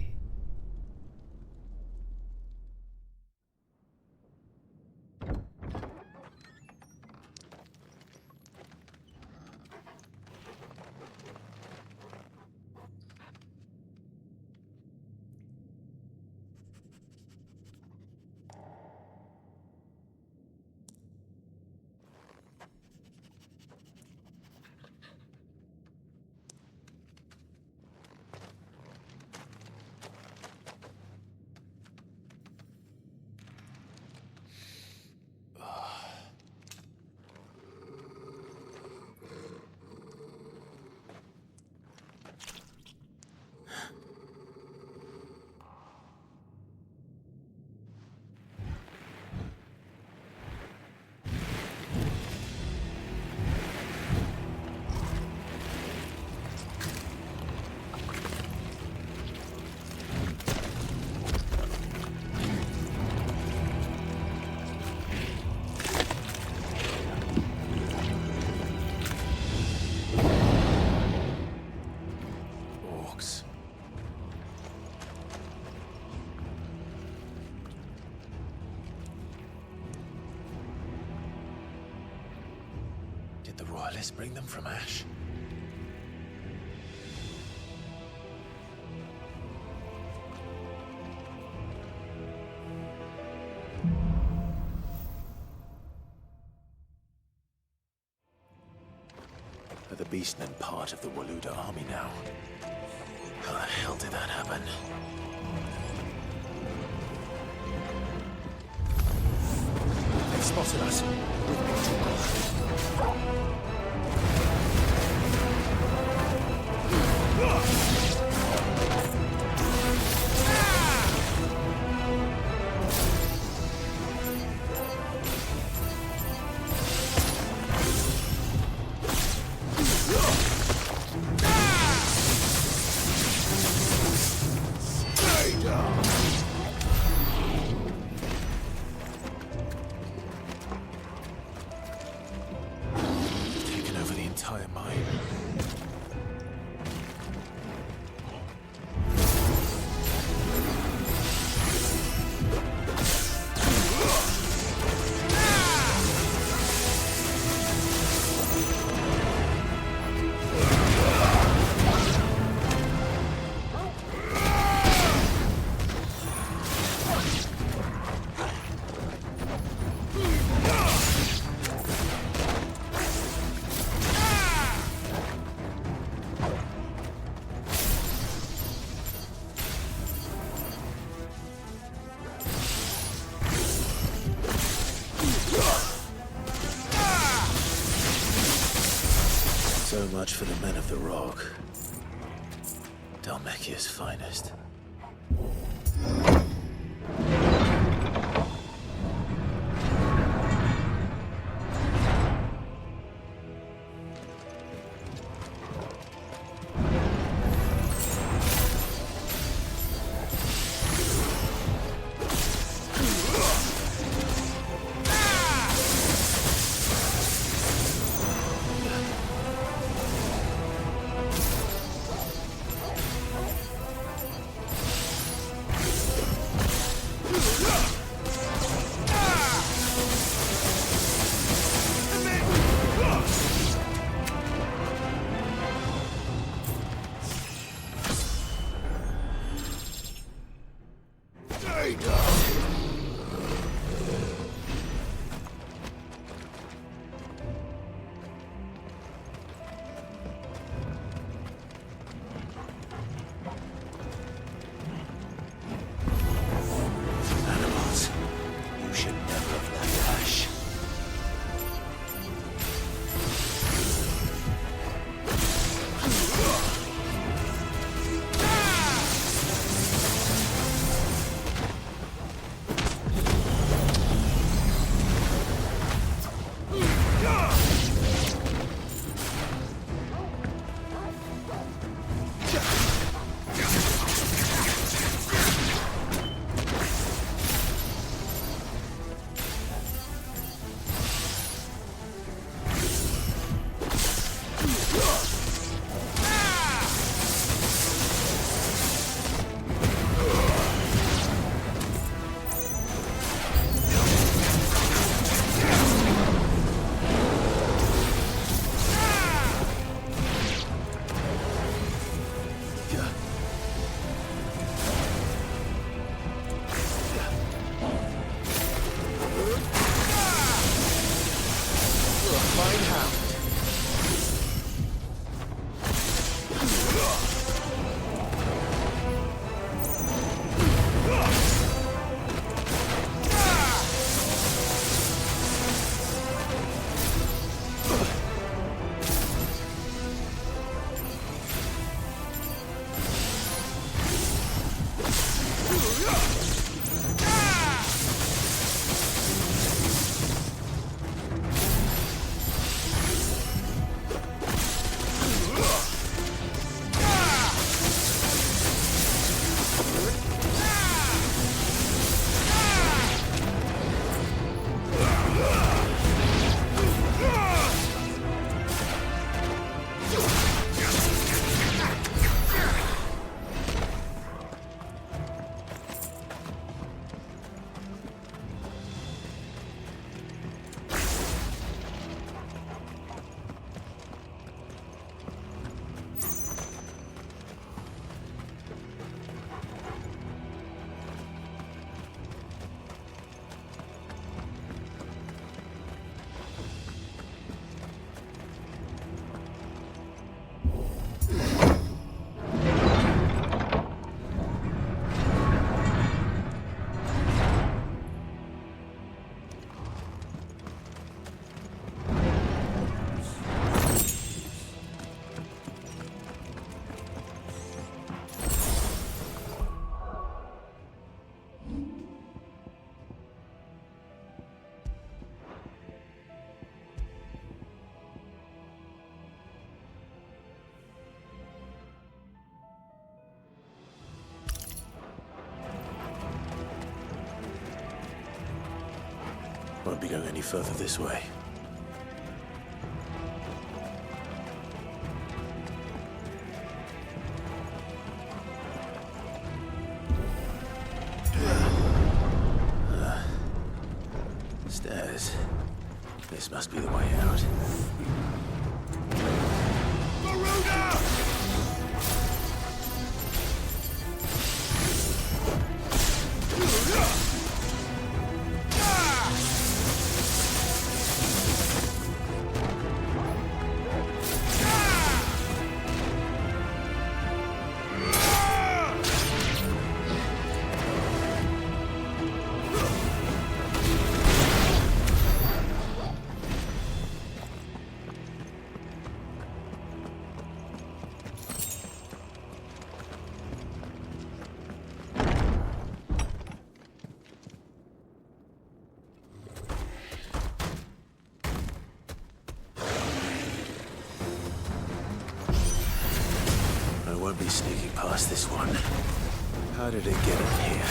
rocks. Did the Royalists bring them from Ash? Are the Beastmen part of the Waluda army now? How the hell did that happen? They've spotted us. We've been too taken over the entire mine. So much for the men of the Rock. Dhalmekia's finest. Animals, you should never have left Ash. Won't be going any further this way. Stairs. This must be the way out. I won't be sneaking past this one. How did it get in here?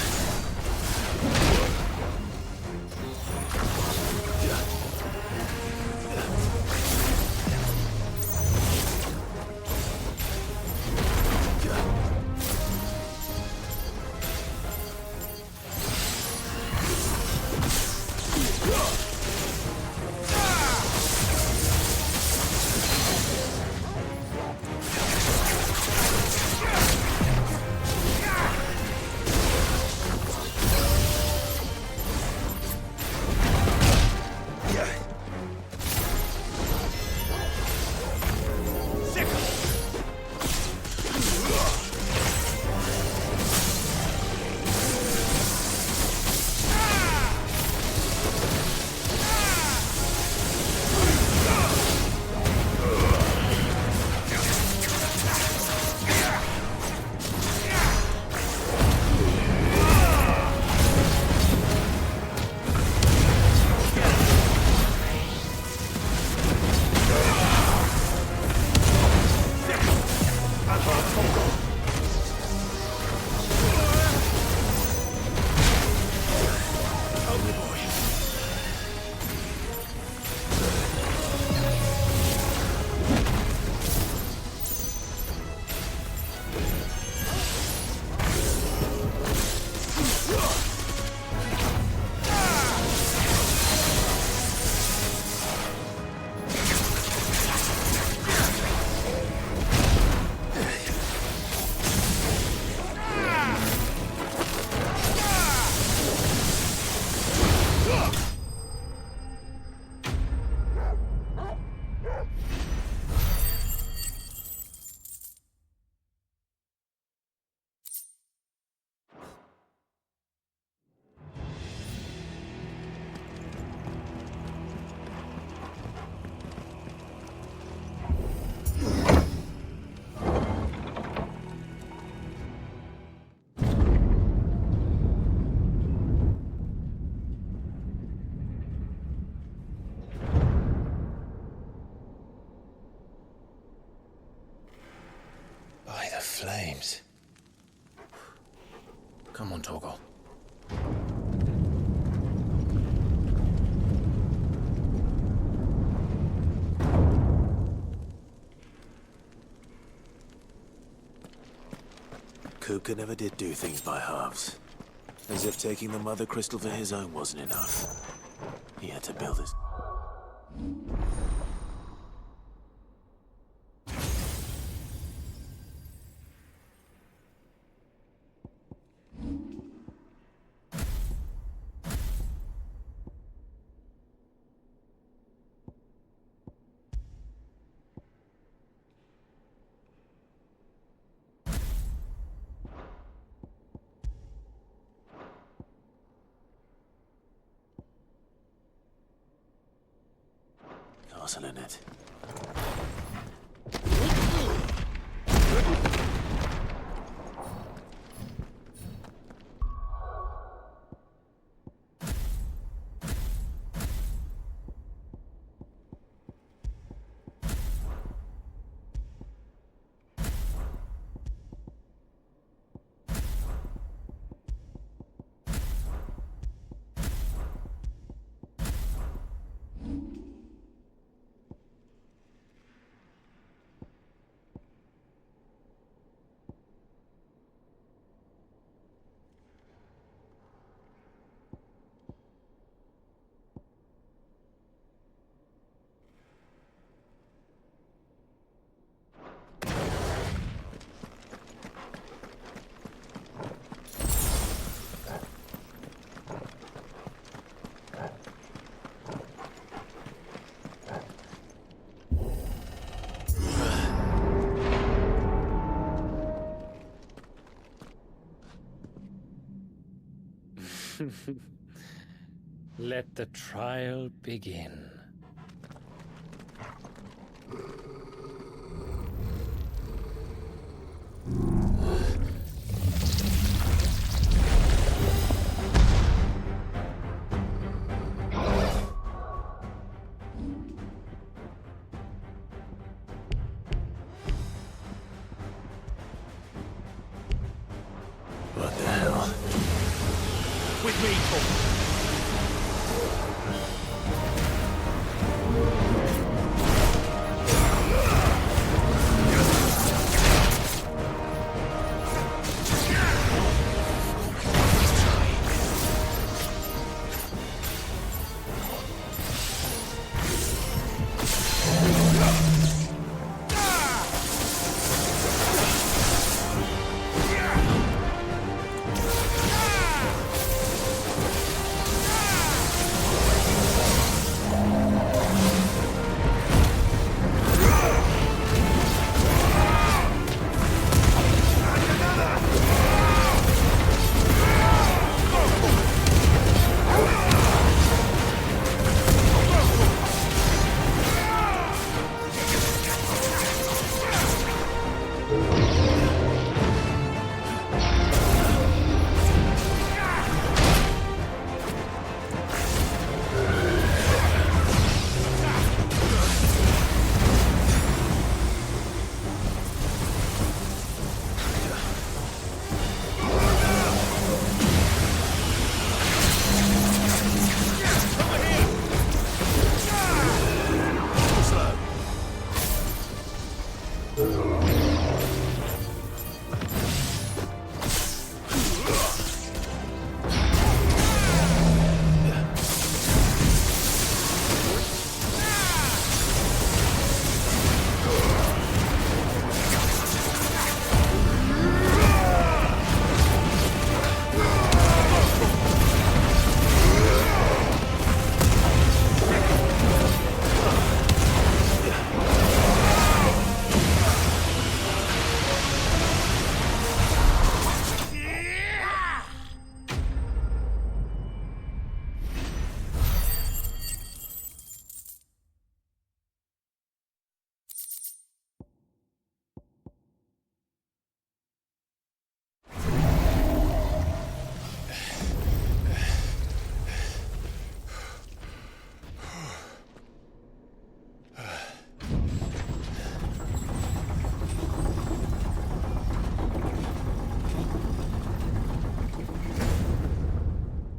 By the flames. Come on, Torgal. Kupka never did do things by halves. As if taking the Mother Crystal for his own wasn't enough. He had to build his... castle in it. Let the trial begin. What the hell? With me, Paul.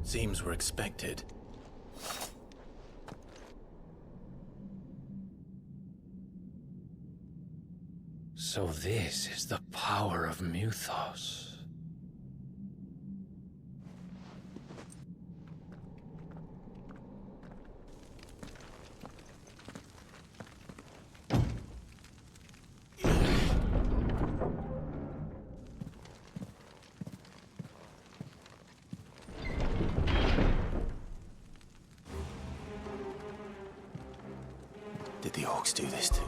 Seems we're expected. So this is the power of Muthos. Did the orcs do this too?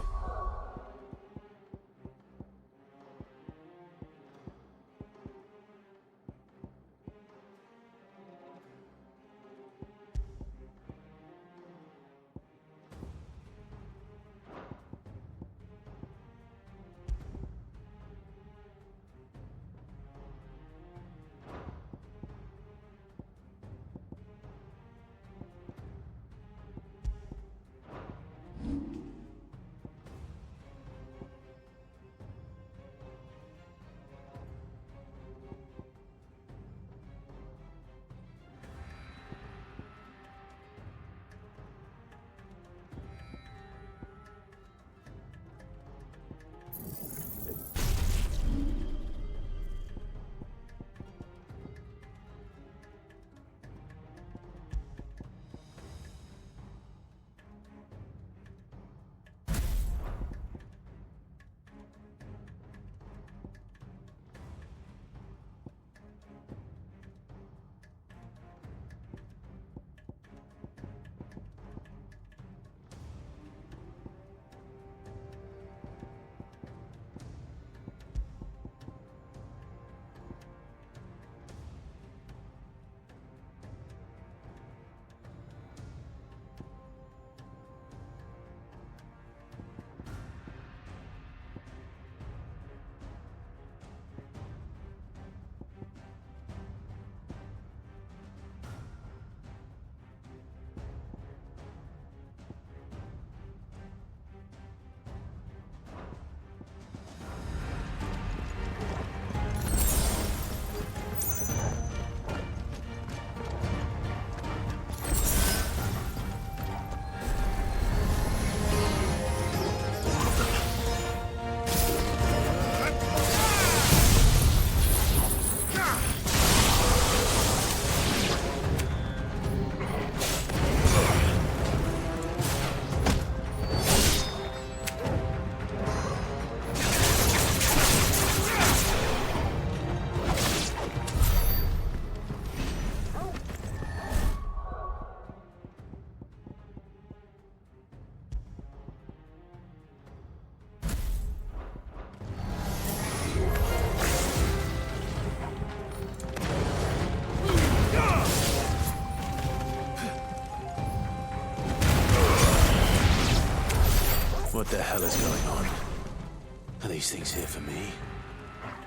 these things here for me?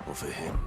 Or for him?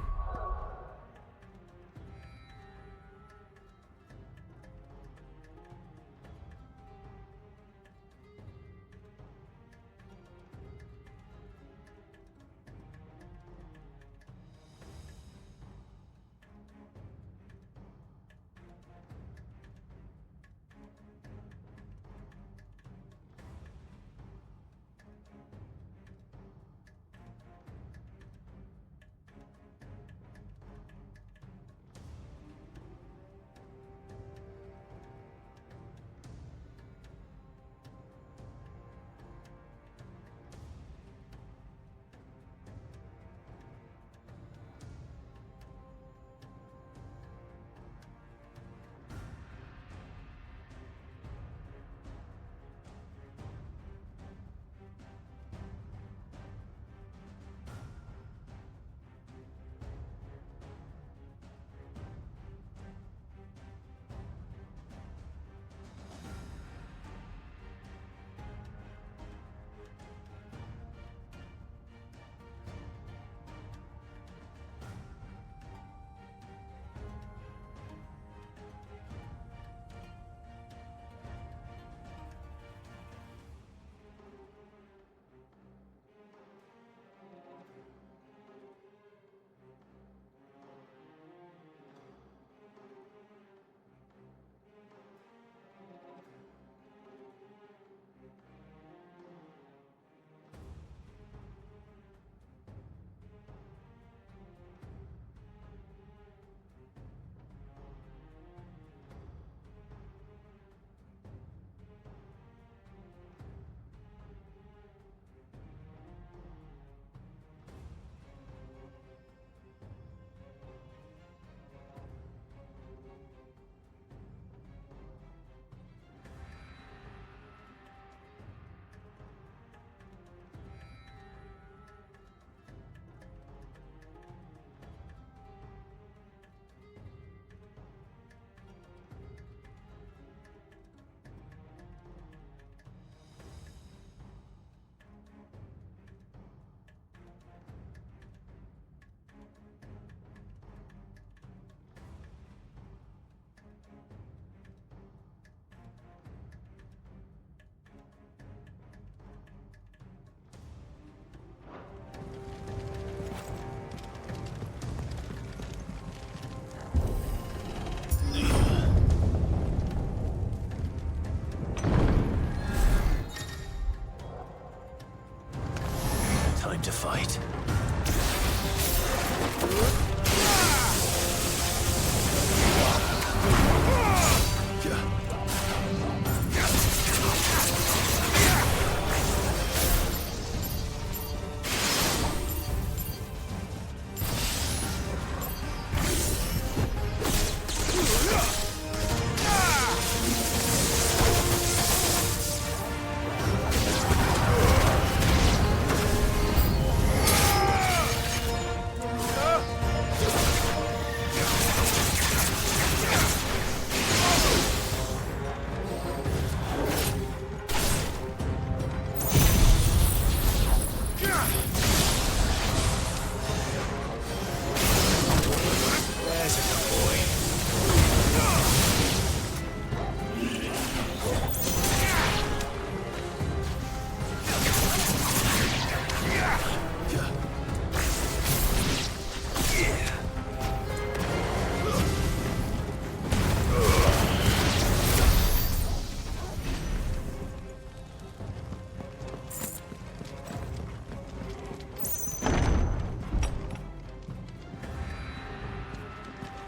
Time to fight.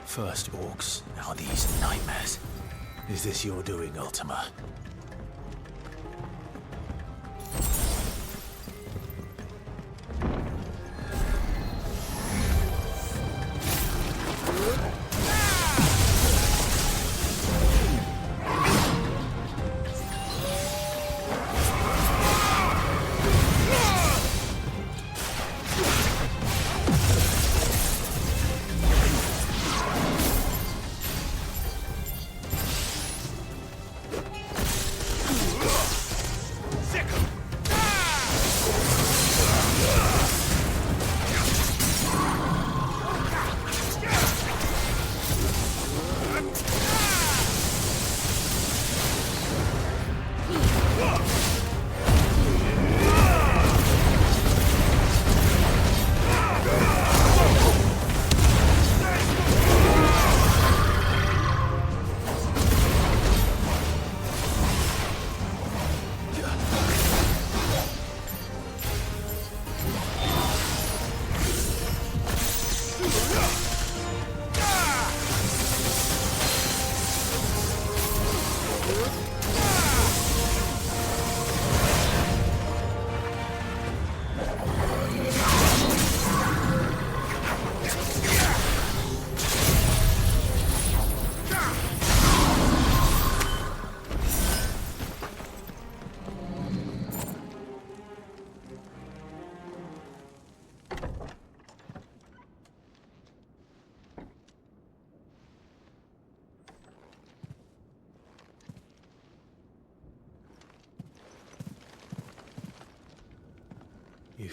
First orcs, now these nightmares. Is this your doing, Ultima?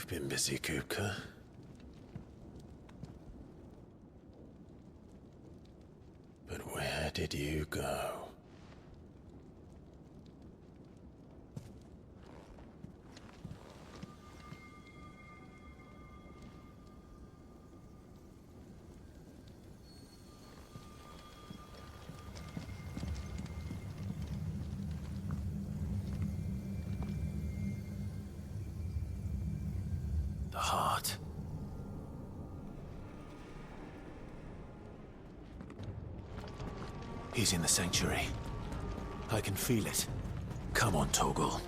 been busy, Kupka. But where did you go? The heart. He's in the sanctuary. I can feel it. Come on, Torgal.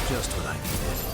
Just what I needed.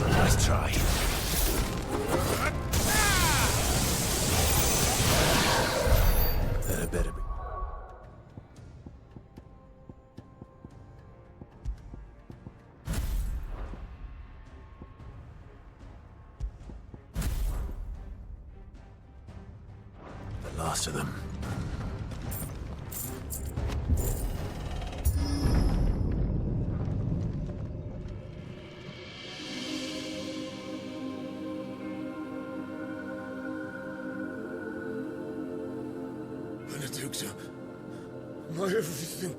Nice try. That had better be. The last of them. Benedicta, my everything.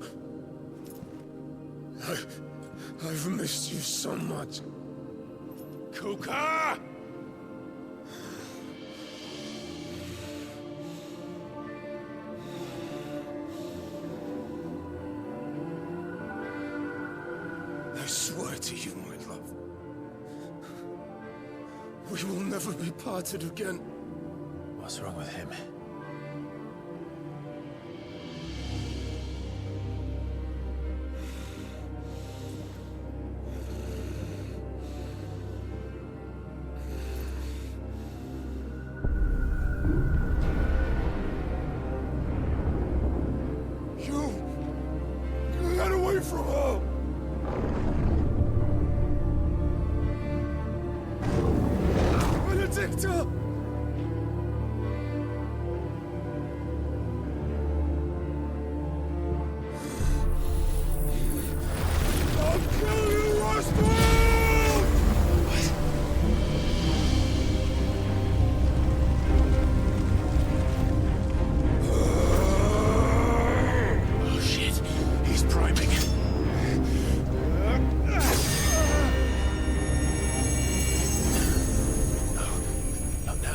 I've missed you so much. Kuka! I swear to you, my love, we will never be parted again. What's wrong with him? Doctor! I'll kill you, Roscoe! Oh shit, he's priming. No,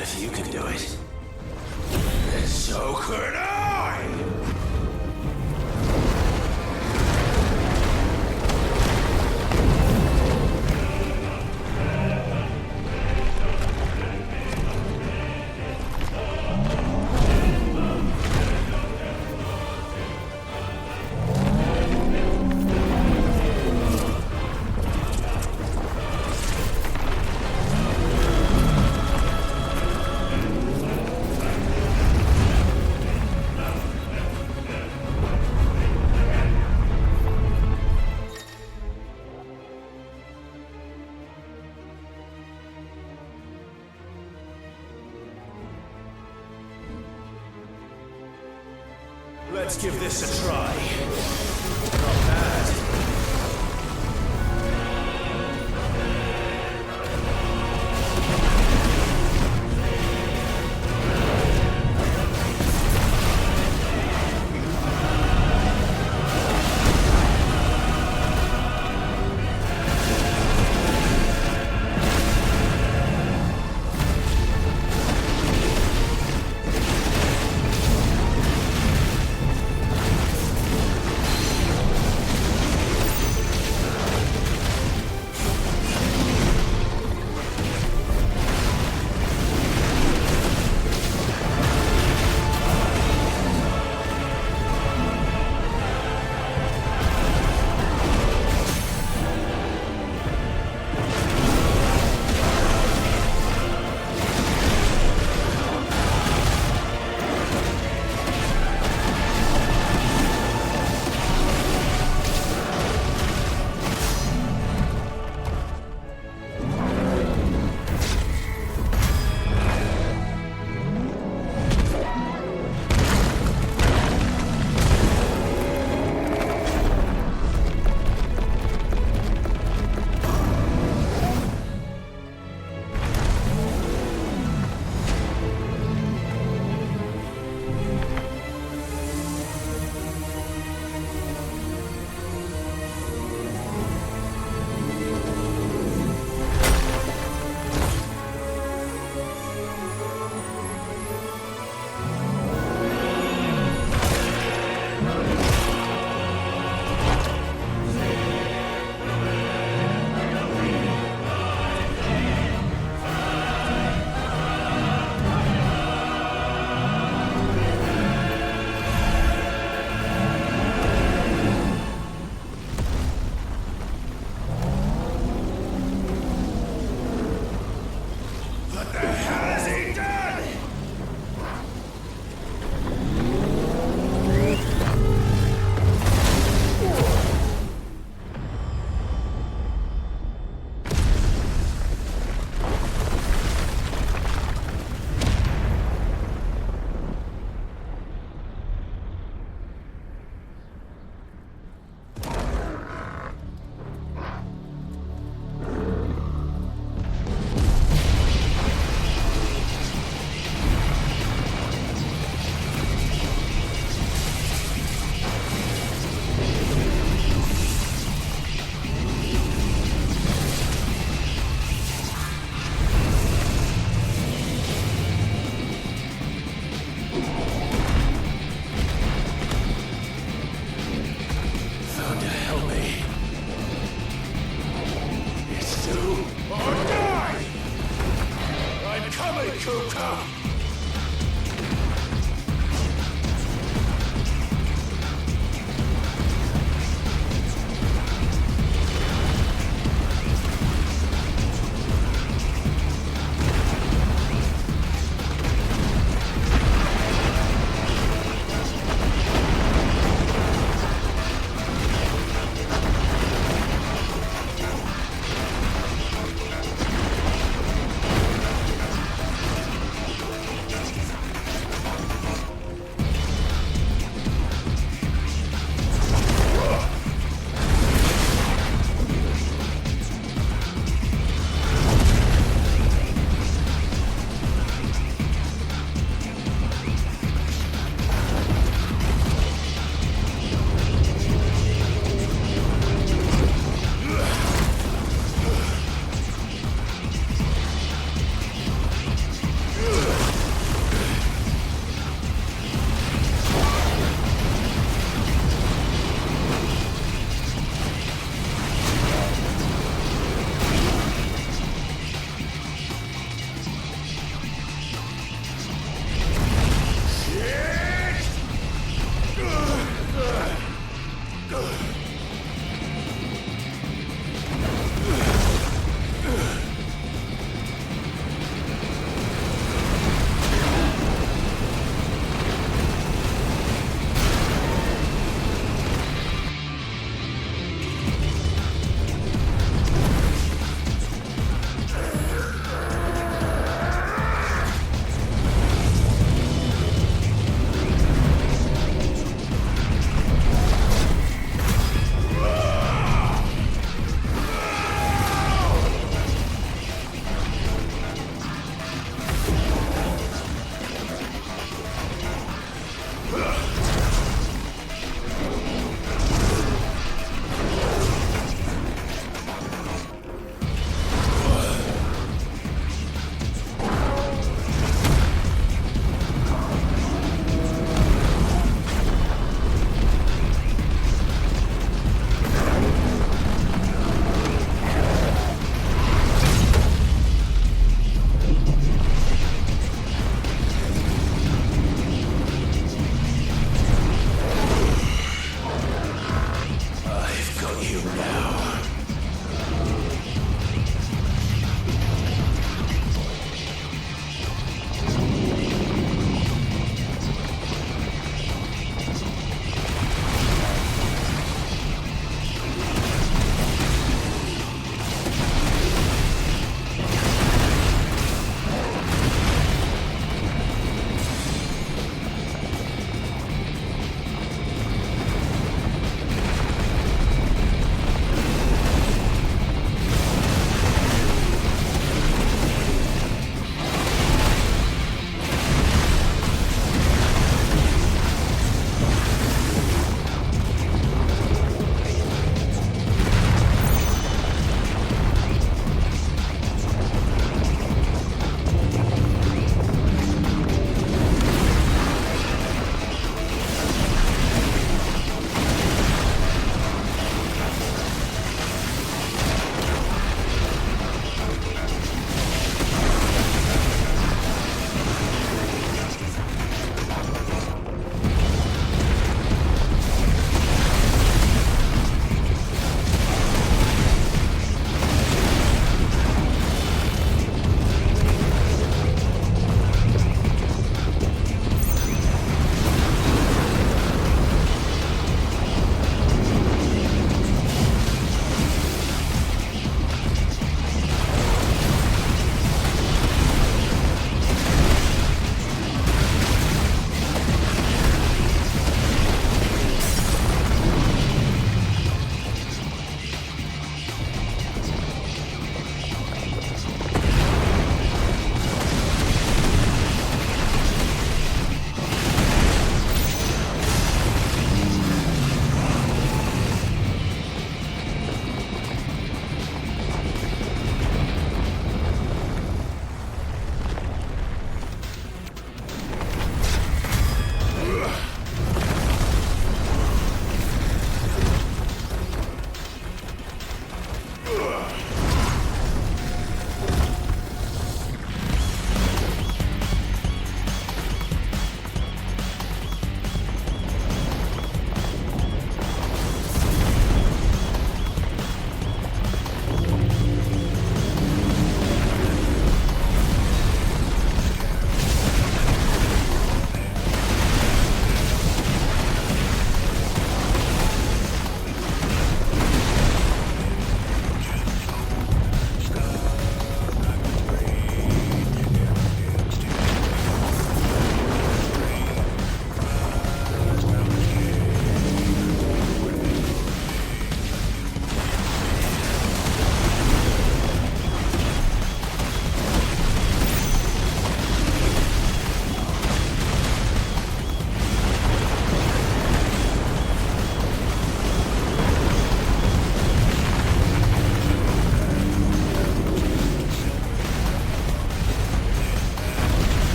if you can do it, then so could I! Let's give this a try. Not bad.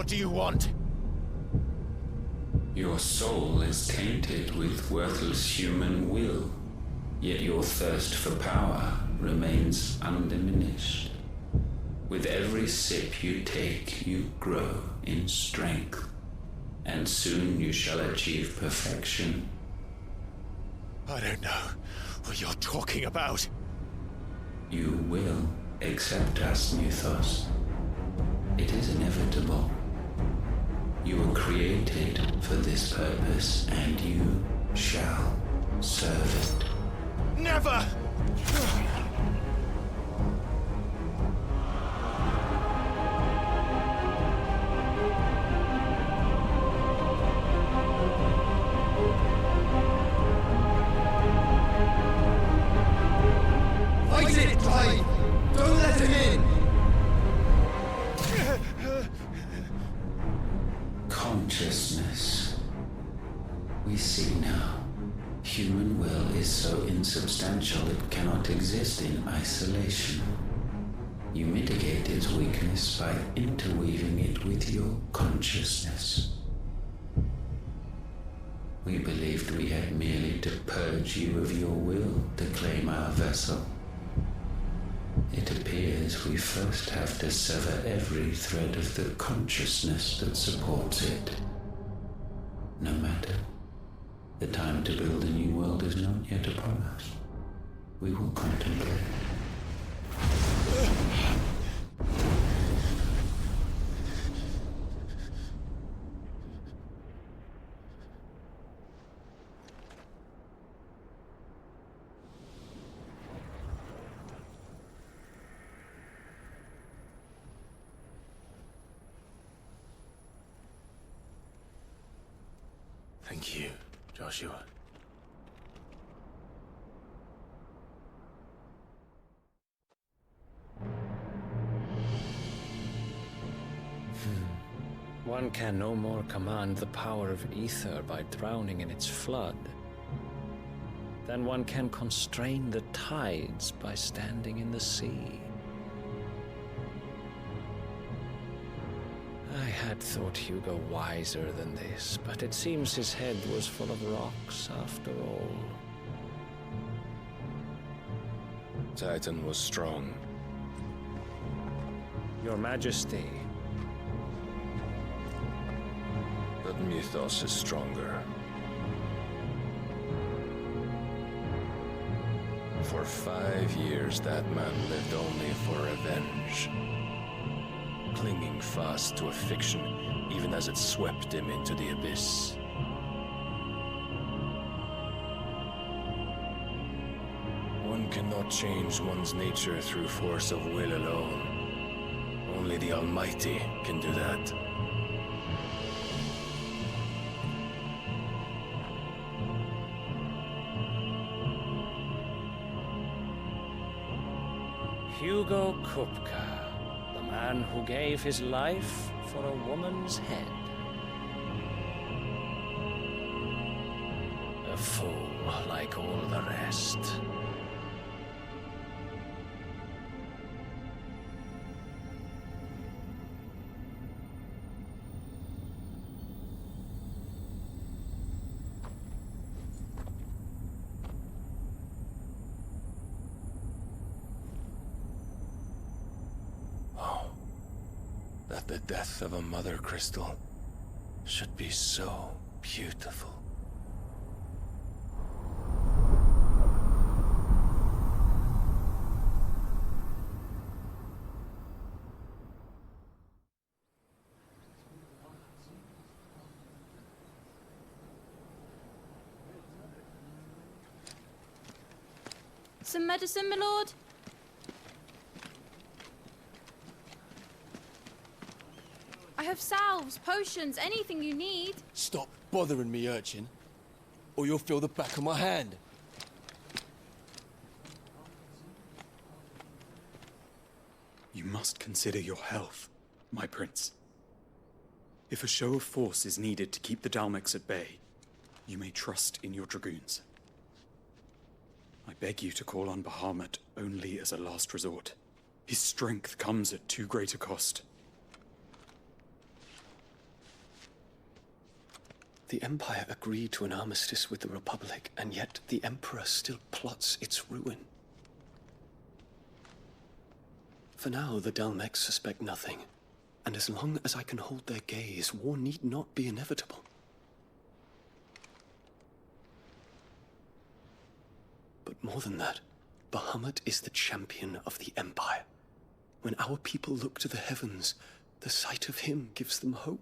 What do you want? Your soul is tainted with worthless human will, yet your thirst for power remains undiminished. With every sip you take, you grow in strength, and soon you shall achieve perfection. I don't know what you're talking about. You will accept us, Mythos. It is inevitable. You were created for this purpose, and you shall serve it. Never! Fight it, Clive! Don't let him in! Consciousness. We see now. Human will is so insubstantial it cannot exist in isolation. You mitigate its weakness by interweaving it with your consciousness. We believed we had merely to purge you of your will to claim our vessel. It appears we first have to sever every thread of the consciousness that supports it. No matter. The time to build a new world is not yet upon us. We will contemplate. Thank you, Joshua. One can no more command the power of ether by drowning in its flood than one can constrain the tides by standing in the sea. I had thought Hugo wiser than this, but it seems his head was full of rocks after all. Titan was strong. Your Majesty. But Mythos is stronger. For 5 years, that man lived only for revenge. Clinging fast to a fiction, even as it swept him into the abyss. One cannot change one's nature through force of will alone. Only the Almighty can do that. Hugo Kupka, the man who gave his life for a woman's head. A fool like all the rest. That the death of a mother crystal should be so beautiful. Some medicine, my lord? I have salves, potions, anything you need. Stop bothering me, urchin, or you'll feel the back of my hand. You must consider your health, my prince. If a show of force is needed to keep the Dalmex at bay, you may trust in your dragoons. I beg you to call on Bahamut only as a last resort. His strength comes at too great a cost. The Empire agreed to an armistice with the Republic, and yet the Emperor still plots its ruin. For now, the Dalmex suspect nothing, and as long as I can hold their gaze, war need not be inevitable. But more than that, Bahamut is the champion of the Empire. When our people look to the heavens, the sight of him gives them hope.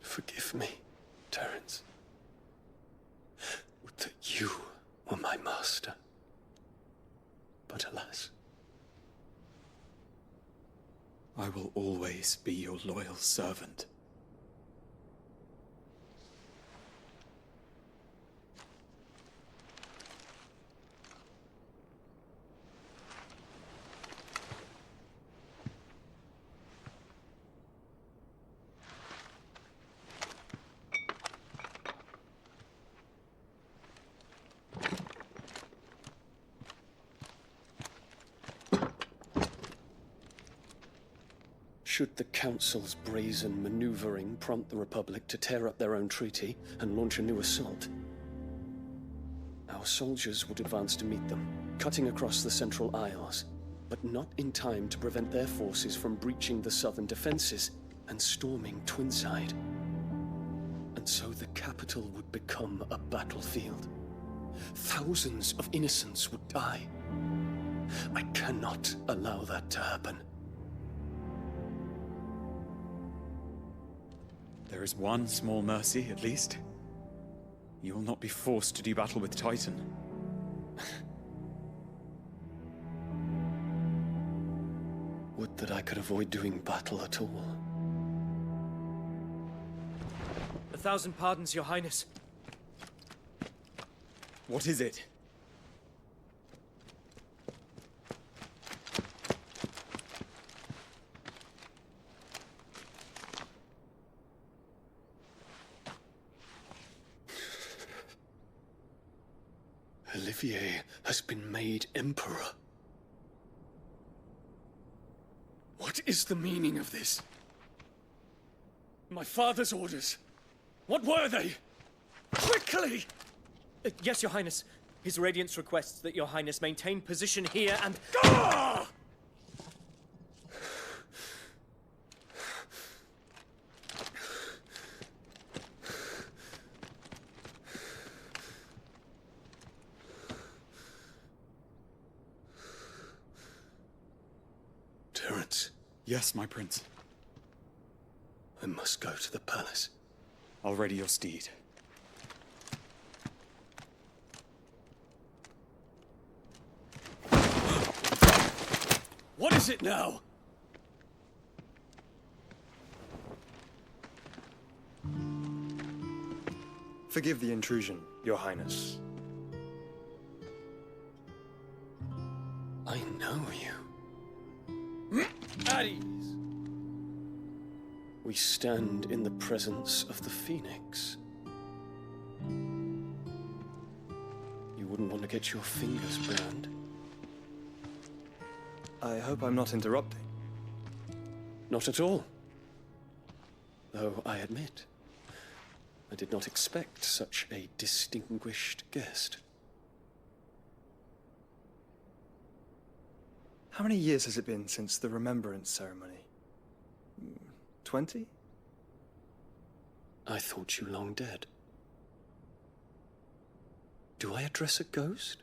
Forgive me, Terence. Would that you were my master. But alas. I will always be your loyal servant. Should the Council's brazen maneuvering prompt the Republic to tear up their own treaty and launch a new assault, our soldiers would advance to meet them, cutting across the Central Isles, but not in time to prevent their forces from breaching the southern defenses and storming Twinside. And so the capital would become a battlefield. Thousands of innocents would die. I cannot allow that to happen. There is one small mercy, at least. You will not be forced to do battle with Titan. Would that I could avoid doing battle at all. 1,000 pardons, Your Highness. What is it? Olivier has been made Emperor. What is the meaning of this? My father's orders. What were they? Quickly! Yes, Your Highness. His Radiance requests that Your Highness maintain position here and... Ah! Terence. Yes, my prince. I must go to the palace. I'll ready your steed. What is it now? Forgive the intrusion, Your Highness. I know you. At ease. We stand in the presence of the Phoenix. You wouldn't want to get your fingers burned. I hope I'm not interrupting. Not at all. Though I admit, I did not expect such a distinguished guest. How many years has it been since the Remembrance ceremony? 20? I thought you long dead. Do I address a ghost?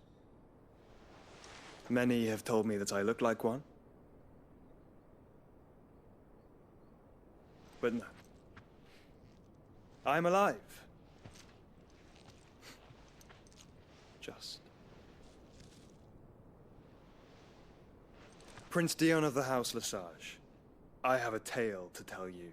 Many have told me that I look like one. But no. I'm alive. Just. Prince Dion of the House Lesage, I have a tale to tell you.